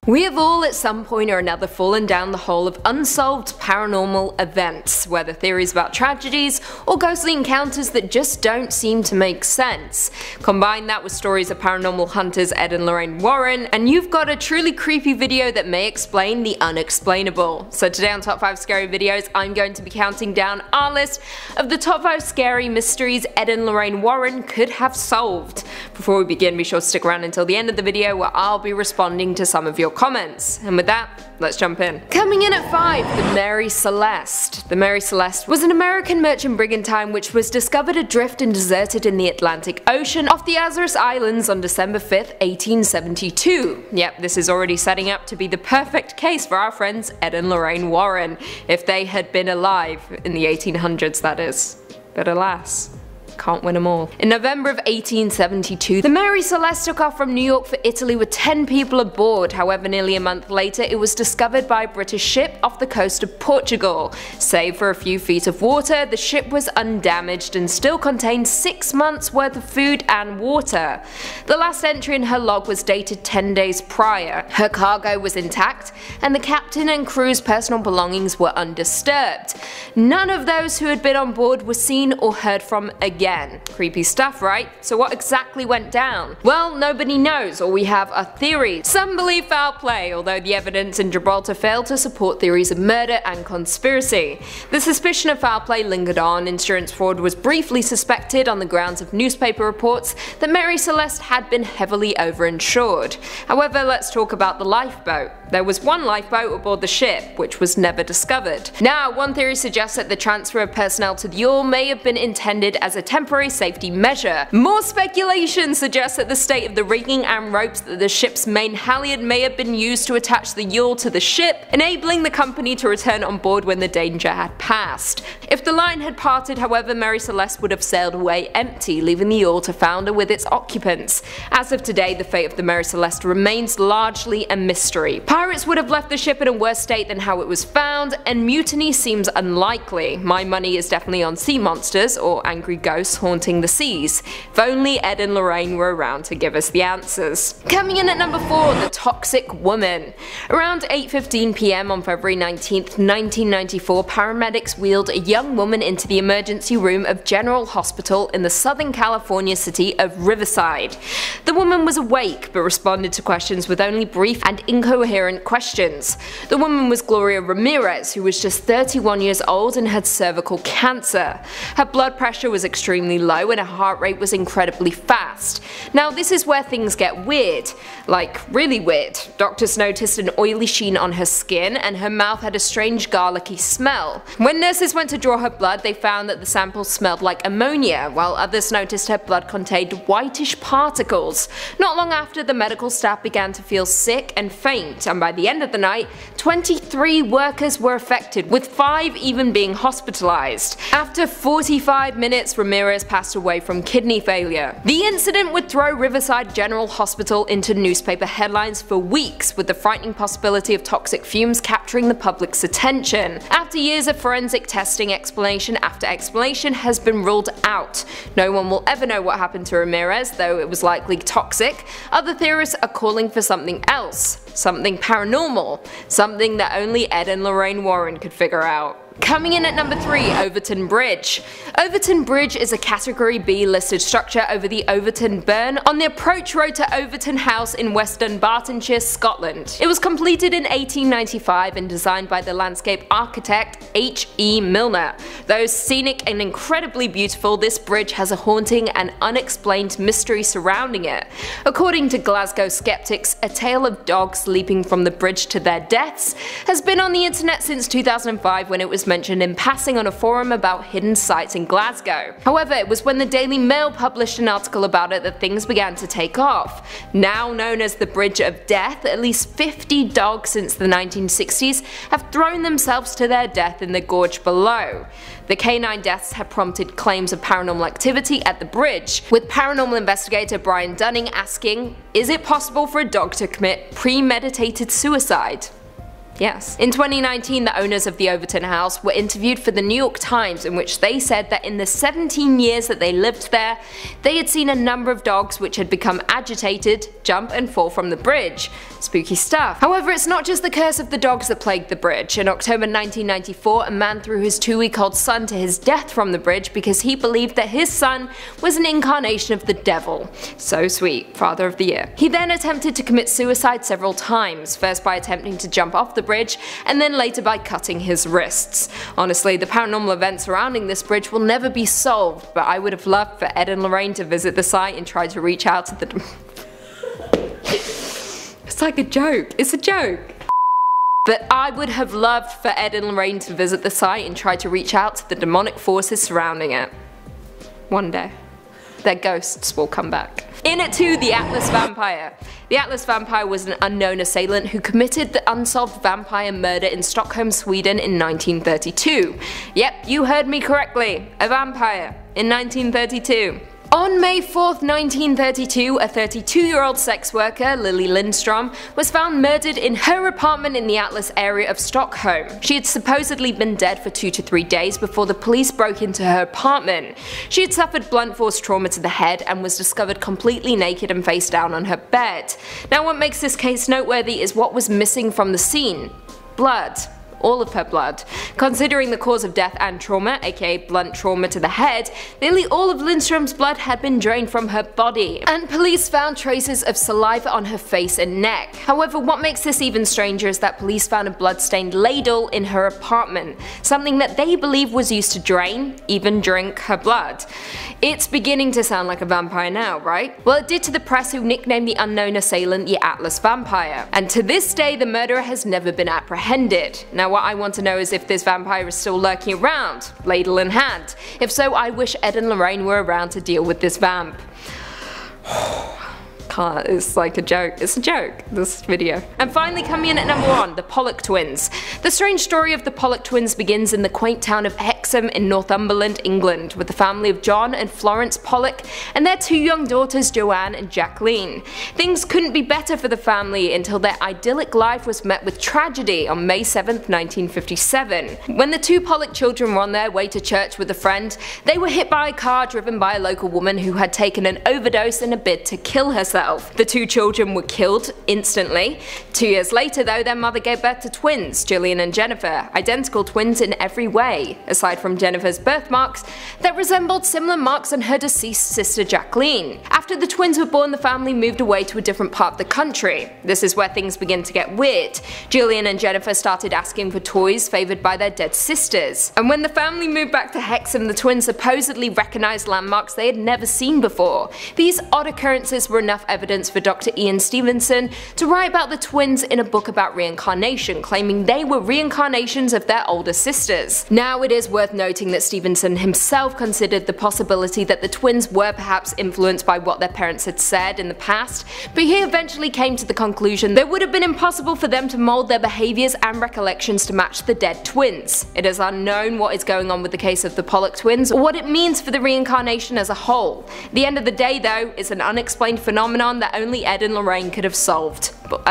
We have all at some point or another fallen down the hole of unsolved paranormal events, whether theories about tragedies or ghostly encounters that just don't seem to make sense. Combine that with stories of paranormal hunters Ed and Lorraine Warren, and you've got a truly creepy video that may explain the unexplainable. So today on Top 5 Scary Videos, I'm going to be counting down our list of the top 5 scary mysteries Ed and Lorraine Warren could have solved. Before we begin, be sure to stick around until the end of the video where I'll be responding to some of your comments. And with that, let's jump in. Coming in at 5, the Mary Celeste. The Mary Celeste was an American merchant brigantine which was discovered adrift and deserted in the Atlantic Ocean off the Azores Islands on December 5th, 1872. Yep, this is already setting up to be the perfect case for our friends Ed and Lorraine Warren, if they had been alive in the 1800s, that is. But alas, can't win them all. In November of 1872, the Mary Celeste took off from New York for Italy with 10 people aboard. However, nearly a month later, it was discovered by a British ship off the coast of Portugal. Save for a few feet of water, the ship was undamaged and still contained 6 months worth of food and water. The last entry in her log was dated 10 days prior. Her cargo was intact, and the captain and crew's personal belongings were undisturbed. None of those who had been on board were seen or heard from again. Creepy stuff, right? So what exactly went down? Well, nobody knows. All we have are theories. Some believe foul play, although the evidence in Gibraltar failed to support theories of murder and conspiracy. The suspicion of foul play lingered on. Insurance fraud was briefly suspected on the grounds of newspaper reports that Mary Celeste had been heavily overinsured. However, let's talk about the lifeboat. There was one lifeboat aboard the ship, which was never discovered. Now, one theory suggests that the transfer of personnel to the yawl may have been intended as a temporary safety measure. More speculation suggests that the state of the rigging and ropes that the ship's main halyard may have been used to attach the yawl to the ship, enabling the company to return on board when the danger had passed. If the line had parted, however, Mary Celeste would have sailed away empty, leaving the yawl to founder with its occupants. As of today, the fate of the Mary Celeste remains largely a mystery. Pirates would have left the ship in a worse state than how it was found, and mutiny seems unlikely. My money is definitely on sea monsters or angry ghosts haunting the seas. If only Ed and Lorraine were around to give us the answers. Coming in at number 4, the Toxic Woman. Around 8:15 PM on February 19th, 1994, paramedics wheeled a young woman into the emergency room of General Hospital in the Southern California city of Riverside. The woman was awake but responded to questions with only brief and incoherent questions. The woman was Gloria Ramirez, who was just 31 years old and had cervical cancer. Her blood pressure was extremely low and her heart rate was incredibly fast. Now this is where things get weird. Like really weird. Doctors noticed an oily sheen on her skin and her mouth had a strange garlicky smell. When nurses went to draw her blood, they found that the sample smelled like ammonia, while others noticed her blood contained whitish particles. Not long after, the medical staff began to feel sick and faint, and by the end of the night, 23 workers were affected, with 5 even being hospitalized. After 45 minutes, Ramirez passed away from kidney failure. The incident would throw Riverside General Hospital into newspaper headlines for weeks, with the frightening possibility of toxic fumes capturing the public's attention. After years of forensic testing, explanation after explanation has been ruled out. No one will ever know what happened to Ramirez, though it was likely toxic. Other theorists are calling for something else. Something paranormal. Something that only Ed and Lorraine Warren could figure out. Coming in at number 3, Overton Bridge. Overton Bridge is a Category B listed structure over the Overton Burn on the approach road to Overton House in West Dunbartonshire, Scotland. It was completed in 1895 and designed by the landscape architect H.E. Milner. Though scenic and incredibly beautiful, this bridge has a haunting and unexplained mystery surrounding it. According to Glasgow skeptics, a tale of dogs leaping from the bridge to their deaths has been on the internet since 2005, when it was just mentioned in passing on a forum about hidden sites in Glasgow. However, it was when the Daily Mail published an article about it that things began to take off. Now known as the Bridge of Death, at least 50 dogs since the 1960s have thrown themselves to their death in the gorge below. The canine deaths have prompted claims of paranormal activity at the bridge, with paranormal investigator Brian Dunning asking, is it possible for a dog to commit premeditated suicide? Yes. In 2019, the owners of the Overton house were interviewed for the New York Times, in which they said that in the 17 years that they lived there, they had seen a number of dogs which had become agitated, jump and fall from the bridge. Spooky stuff. However, it's not just the curse of the dogs that plagued the bridge. In October 1994, a man threw his 2-week-old son to his death from the bridge because he believed that his son was an incarnation of the devil. So sweet. Father of the Year. He then attempted to commit suicide several times, first by attempting to jump off the bridge, and then later by cutting his wrists. Honestly, the paranormal events surrounding this bridge will never be solved, but I would have loved for Ed and Lorraine to visit the site and try to reach out to the It's like a joke. It's a joke. But I would have loved for Ed and Lorraine to visit the site and try to reach out to the demonic forces surrounding it. One day. Their ghosts will come back. In at 2, the Atlas Vampire. The Atlas Vampire was an unknown assailant who committed the unsolved vampire murder in Stockholm, Sweden in 1932. Yep, you heard me correctly. A vampire. In 1932. On May 4th, 1932, a 32-year-old sex worker, Lily Lindstrom, was found murdered in her apartment in the Atlas area of Stockholm. She had supposedly been dead for 2 to 3 days before the police broke into her apartment. She had suffered blunt force trauma to the head and was discovered completely naked and face down on her bed. Now, what makes this case noteworthy is what was missing from the scene. Blood. All of her blood. Considering the cause of death and trauma, aka blunt trauma to the head, nearly all of Lindstrom's blood had been drained from her body, and police found traces of saliva on her face and neck. However, what makes this even stranger is that police found a blood-stained ladle in her apartment, something that they believe was used to drain, even drink, her blood. It's beginning to sound like a vampire now, right? Well, it did to the press, who nicknamed the unknown assailant the Atlas Vampire, and to this day the murderer has never been apprehended. Now, what I want to know is if this vampire is still lurking around, ladle in hand. If so, I wish Ed and Lorraine were around to deal with this vamp. It's like a joke. It's a joke, this video. And finally, coming in at number 1, the Pollock twins. The strange story of the Pollock twins begins in the quaint town of Hexham in Northumberland, England, with the family of John and Florence Pollock and their 2 young daughters, Joanne and Jacqueline. Things couldn't be better for the family until their idyllic life was met with tragedy on May 7th, 1957. When the 2 Pollock children were on their way to church with a friend, they were hit by a car driven by a local woman who had taken an overdose in a bid to kill herself. The 2 children were killed instantly. 2 years later though, their mother gave birth to twins, Gillian and Jennifer, identical twins in every way, aside from Jennifer's birthmarks that resembled similar marks on her deceased sister Jacqueline. After the twins were born, the family moved away to a different part of the country. This is where things begin to get weird. Gillian and Jennifer started asking for toys favoured by their dead sisters. And when the family moved back to Hexham, the twins supposedly recognised landmarks they had never seen before. These odd occurrences were enough evidence for Dr. Ian Stevenson to write about the twins in a book about reincarnation, claiming they were reincarnations of their older sisters. Now, it is worth noting that Stevenson himself considered the possibility that the twins were perhaps influenced by what their parents had said in the past, but he eventually came to the conclusion that it would have been impossible for them to mould their behaviours and recollections to match the dead twins. It is unknown what is going on with the case of the Pollock twins or what it means for the reincarnation as a whole. At the end of the day though, it's an unexplained phenomenon that only Ed and Lorraine could have solved. But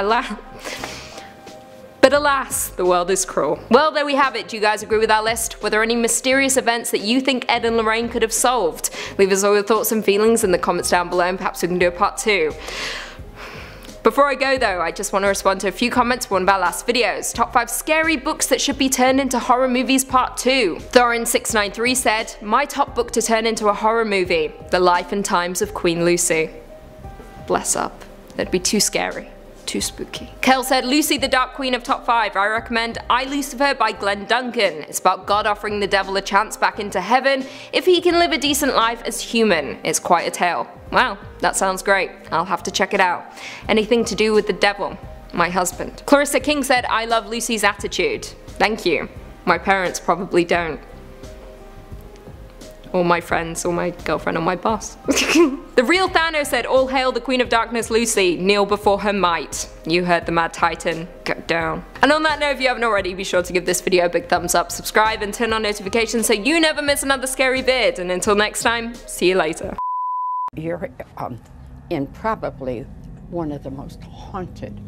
alas, the world is cruel. Well, there we have it. Do you guys agree with our list? Were there any mysterious events that you think Ed and Lorraine could have solved? Leave us all your thoughts and feelings in the comments down below, and perhaps we can do a part 2. Before I go though, I just want to respond to a few comments from one of our last videos. Top 5 scary books that should be turned into horror movies part 2. Thorin693 said, my top book to turn into a horror movie, The Life and Times of Queen Lucy. Bless up. That'd be too scary. Too spooky. Kel said, Lucy the Dark Queen of top 5. I recommend I, Lucifer by Glenn Duncan. It's about God offering the devil a chance back into heaven if he can live a decent life as human. It's quite a tale. Wow, that sounds great. I'll have to check it out. Anything to do with the devil? My husband. Clarissa King said, I love Lucy's attitude. Thank you. My parents probably don't. Or my friends, or my girlfriend, or my boss. The real Thanos said, "All hail the Queen of Darkness, Lucy. Kneel before her might." You heard the Mad Titan. Get down. And on that note, if you haven't already, be sure to give this video a big thumbs up, subscribe, and turn on notifications so you never miss another scary vid. And until next time, see you later. You're in probably one of the most haunted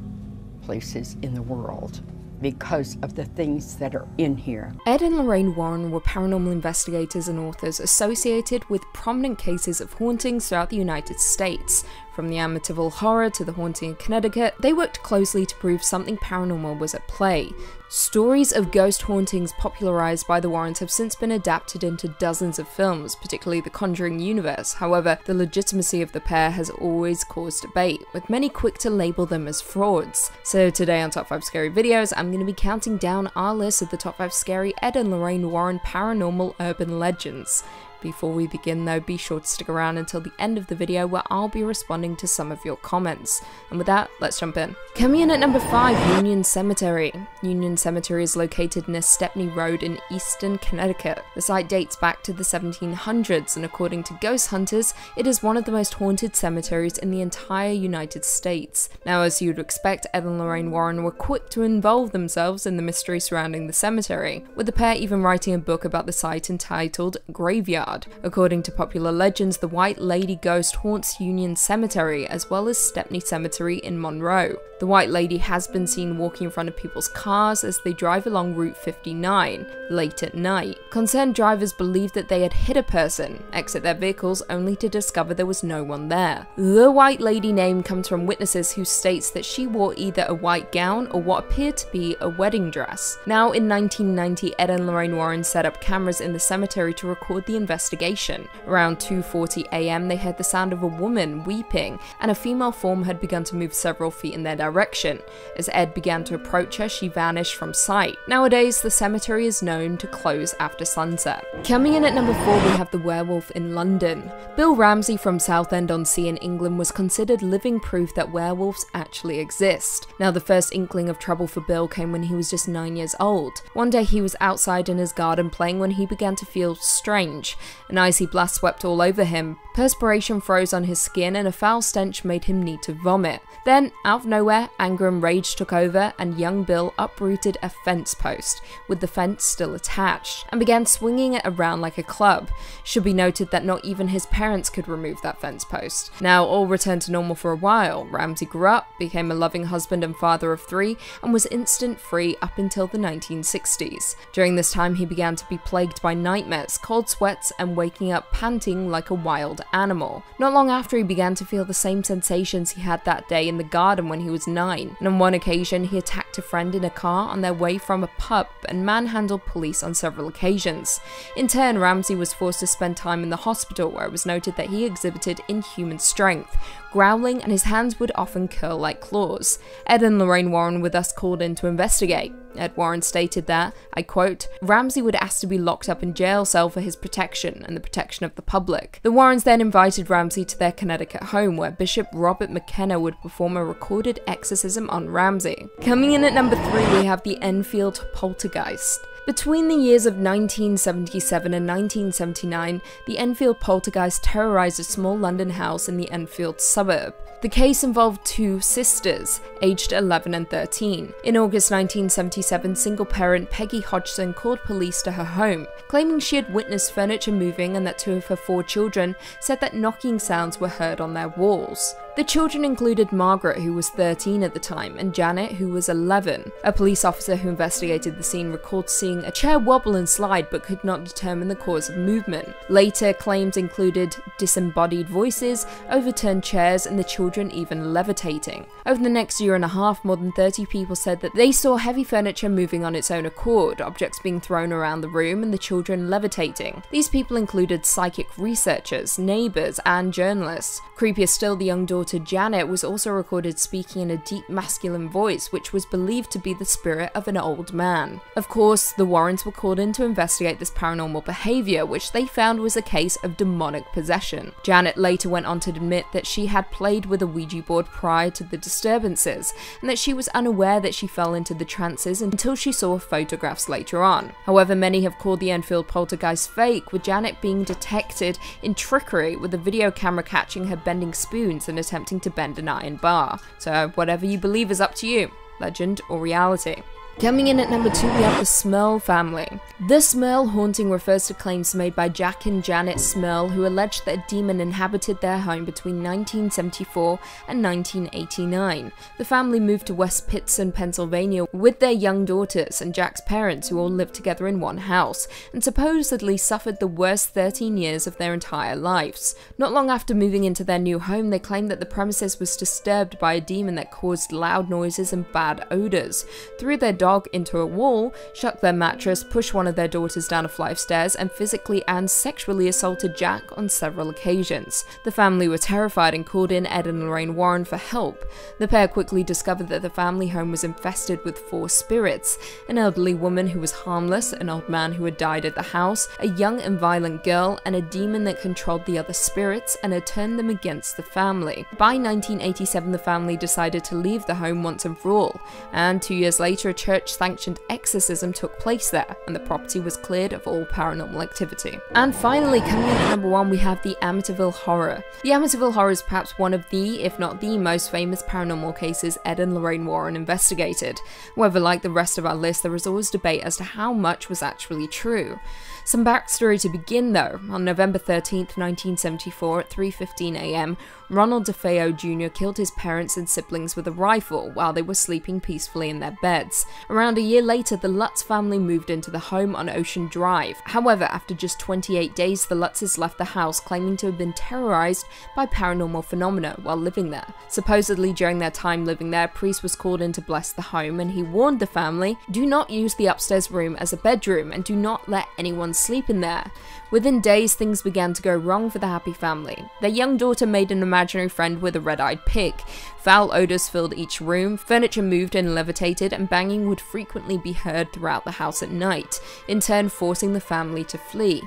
places in the world, because of the things that are in here. Ed and Lorraine Warren were paranormal investigators and authors associated with prominent cases of hauntings throughout the United States. From the Amityville Horror to the haunting in Connecticut, they worked closely to prove something paranormal was at play. Stories of ghost hauntings popularized by the Warrens have since been adapted into dozens of films, particularly the Conjuring universe. However, the legitimacy of the pair has always caused debate, with many quick to label them as frauds. So today on Top 5 Scary Videos, I'm going to be counting down our list of the top 5 scary Ed and Lorraine Warren paranormal urban legends. Before we begin though, be sure to stick around until the end of the video where I'll be responding to some of your comments. And with that, let's jump in. Coming in at number 5, Union Cemetery. Union Cemetery is located near Stepney Road in Easton, Connecticut. The site dates back to the 1700s, and according to ghost hunters, it is one of the most haunted cemeteries in the entire United States. Now, as you'd expect, Ed and Lorraine Warren were quick to involve themselves in the mystery surrounding the cemetery, with the pair even writing a book about the site entitled Graveyard. According to popular legends, the White Lady ghost haunts Union Cemetery as well as Stepney Cemetery in Monroe. The White Lady has been seen walking in front of people's cars as they drive along Route 59 late at night. Concerned drivers believe that they had hit a person, exit their vehicles only to discover there was no one there. The White Lady name comes from witnesses who states that she wore either a white gown or what appeared to be a wedding dress. Now, in 1990, Ed and Lorraine Warren set up cameras in the cemetery to record the investigation. Around 2:40 AM, they heard the sound of a woman weeping, and a female form had begun to move several feet in their direction. As Ed began to approach her, she vanished from sight. Nowadays, the cemetery is known to close after sunset. Coming in at number 4, we have the werewolf in London. Bill Ramsey from Southend-on-Sea in England was considered living proof that werewolves actually exist. Now, the first inkling of trouble for Bill came when he was just 9 years old. One day he was outside in his garden playing when he began to feel strange. An icy blast swept all over him, perspiration froze on his skin, and a foul stench made him need to vomit. Then, out of nowhere, anger and rage took over, and young Bill uprooted a fence post, with the fence still attached, and began swinging it around like a club. Should be noted that not even his parents could remove that fence post. Now, all returned to normal for a while. Ramsey grew up, became a loving husband and father of 3, and was instant free up until the 1960s. During this time, he began to be plagued by nightmares, cold sweats, and waking up panting like a wild animal. Not long after, he began to feel the same sensations he had that day in the garden when he was 9, and on one occasion he attacked a friend in a car on their way from a pub and manhandled police on several occasions. In turn, Ramsey was forced to spend time in the hospital, where it was noted that he exhibited inhuman strength, growling, and his hands would often curl like claws. Ed and Lorraine Warren were thus called in to investigate. Ed Warren stated that, I quote, "Ramsey would ask to be locked up in jail cell for his protection and the protection of the public." The Warrens then invited Ramsey to their Connecticut home, where Bishop Robert McKenna would perform a recorded exorcism on Ramsey. Coming in at number 3, we have the Enfield Poltergeist. Between the years of 1977 and 1979, the Enfield poltergeist terrorized a small London house in the Enfield suburb. The case involved 2 sisters, aged 11 and 13. In August 1977, single parent Peggy Hodgson called police to her home, claiming she had witnessed furniture moving and that 2 of her 4 children said that knocking sounds were heard on their walls. The children included Margaret, who was 13 at the time, and Janet, who was 11. A police officer who investigated the scene recalled seeing a chair wobble and slide but could not determine the cause of movement. Later, claims included disembodied voices, overturned chairs, and the children even levitating. Over the next year and a half, more than 30 people said that they saw heavy furniture moving on its own accord, objects being thrown around the room, and the children levitating. These people included psychic researchers, neighbours, and journalists. Creepier still, the young daughter daughter Janet was also recorded speaking in a deep masculine voice, which was believed to be the spirit of an old man. Of course, the Warrens were called in to investigate this paranormal behavior, which they found was a case of demonic possession. Janet later went on to admit that she had played with a Ouija board prior to the disturbances, and that she was unaware that she fell into the trances until she saw photographs later on. However, many have called the Enfield poltergeist fake, with Janet being detected in trickery with a video camera catching her bending spoons and attempting to bend an iron bar. So whatever you believe is up to you, legend or reality. Coming in at number 2, we have the Smurl family. The Smurl haunting refers to claims made by Jack and Janet Smurl, who alleged that a demon inhabited their home between 1974 and 1989. The family moved to West Pittston, Pennsylvania with their young daughters and Jack's parents, who all lived together in one house, and supposedly suffered the worst 13 years of their entire lives. Not long after moving into their new home, they claimed that the premises was disturbed by a demon that caused loud noises and bad odors. Through their dog into a wall, shook their mattress, pushed one of their daughters down a flight of stairs, and physically and sexually assaulted Jack on several occasions. The family were terrified and called in Ed and Lorraine Warren for help. The pair quickly discovered that the family home was infested with 4 spirits: an elderly woman who was harmless, an old man who had died at the house, a young and violent girl, and a demon that controlled the other spirits and had turned them against the family. By 1987, the family decided to leave the home once and for all, and 2 years later, a church-sanctioned exorcism took place there, and the property was cleared of all paranormal activity. And finally, coming in at number 1, we have the Amityville Horror. The Amityville Horror is perhaps one of the, if not the most famous paranormal cases Ed and Lorraine Warren investigated. However, like the rest of our list, there is always debate as to how much was actually true. Some backstory to begin though. On November 13th, 1974 at 3:15 AM, Ronald DeFeo Jr. killed his parents and siblings with a rifle while they were sleeping peacefully in their beds. Around a year later, the Lutz family moved into the home on Ocean Drive. However, after just 28 days, the Lutzes left the house claiming to have been terrorized by paranormal phenomena while living there. Supposedly, during their time living there, a priest was called in to bless the home, and he warned the family, do not use the upstairs room as a bedroom and do not let anyone sleep in there. Within days, things began to go wrong for the happy family. Their young daughter made an imaginary friend with a red-eyed pig. Foul odors filled each room, furniture moved and levitated, and banging would frequently be heard throughout the house at night, in turn forcing the family to flee.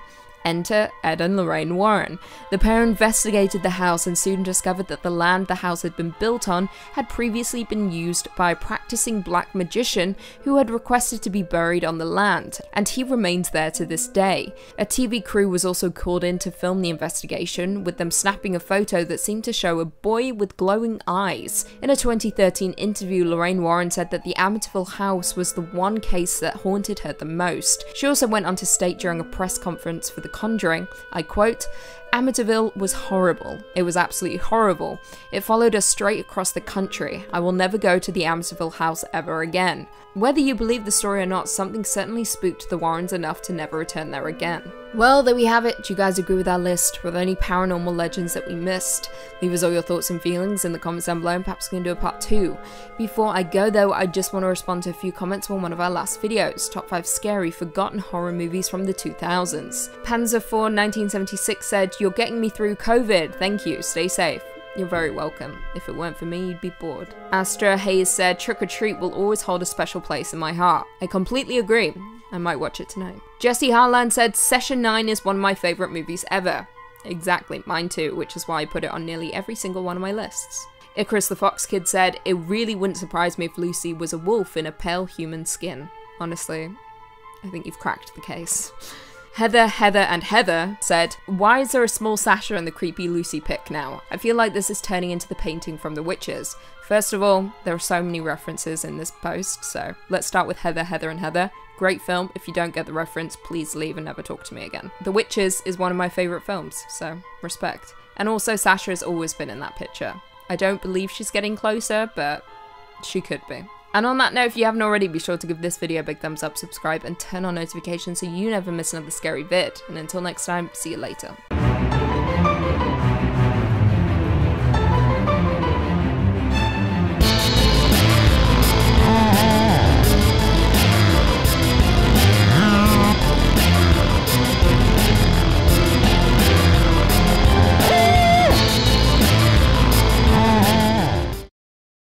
Enter Ed and Lorraine Warren. The pair investigated the house and soon discovered that the land the house had been built on had previously been used by a practicing black magician who had requested to be buried on the land, and he remains there to this day. A TV crew was also called in to film the investigation, with them snapping a photo that seemed to show a boy with glowing eyes. In a 2013 interview, Lorraine Warren said that the Amityville house was the one case that haunted her the most. She also went on to state during a press conference for The Conjuring, I quote, Amityville was horrible. It was absolutely horrible. It followed us straight across the country. I will never go to the Amityville house ever again. Whether you believe the story or not, something certainly spooked the Warrens enough to never return there again. Well, there we have it. Do you guys agree with our list? Were there any paranormal legends that we missed? Leave us all your thoughts and feelings in the comments down below, and perhaps we can do a part 2. Before I go though, I just want to respond to a few comments from one of our last videos, top 5 scary forgotten horror movies from the 2000s. Panzer4 1976 said, "You're getting me through COVID, thank you, stay safe." You're very welcome. If it weren't for me, you'd be bored. Astra Hayes said, "Trick or Treat will always hold a special place in my heart." I completely agree. I might watch it tonight. Jesse Harlan said, "Session 9 is one of my favourite movies ever." Exactly, mine too, which is why I put it on nearly every single one of my lists. Icarus the Fox Kid said, "It really wouldn't surprise me if Lucy was a wolf in a pale human skin." Honestly, I think you've cracked the case. Heather said, "Why is there a small Sasha in the creepy Lucy pic now? I feel like this is turning into the painting from The Witches." First of all, there are so many references in this post, so let's start with Heather. Great film. If you don't get the reference, please leave and never talk to me again. The Witches is one of my favourite films, so respect. And also, Sasha has always been in that picture. I don't believe she's getting closer, but she could be. And on that note, if you haven't already, be sure to give this video a big thumbs up, subscribe, and turn on notifications so you never miss another scary vid. And until next time, see you later.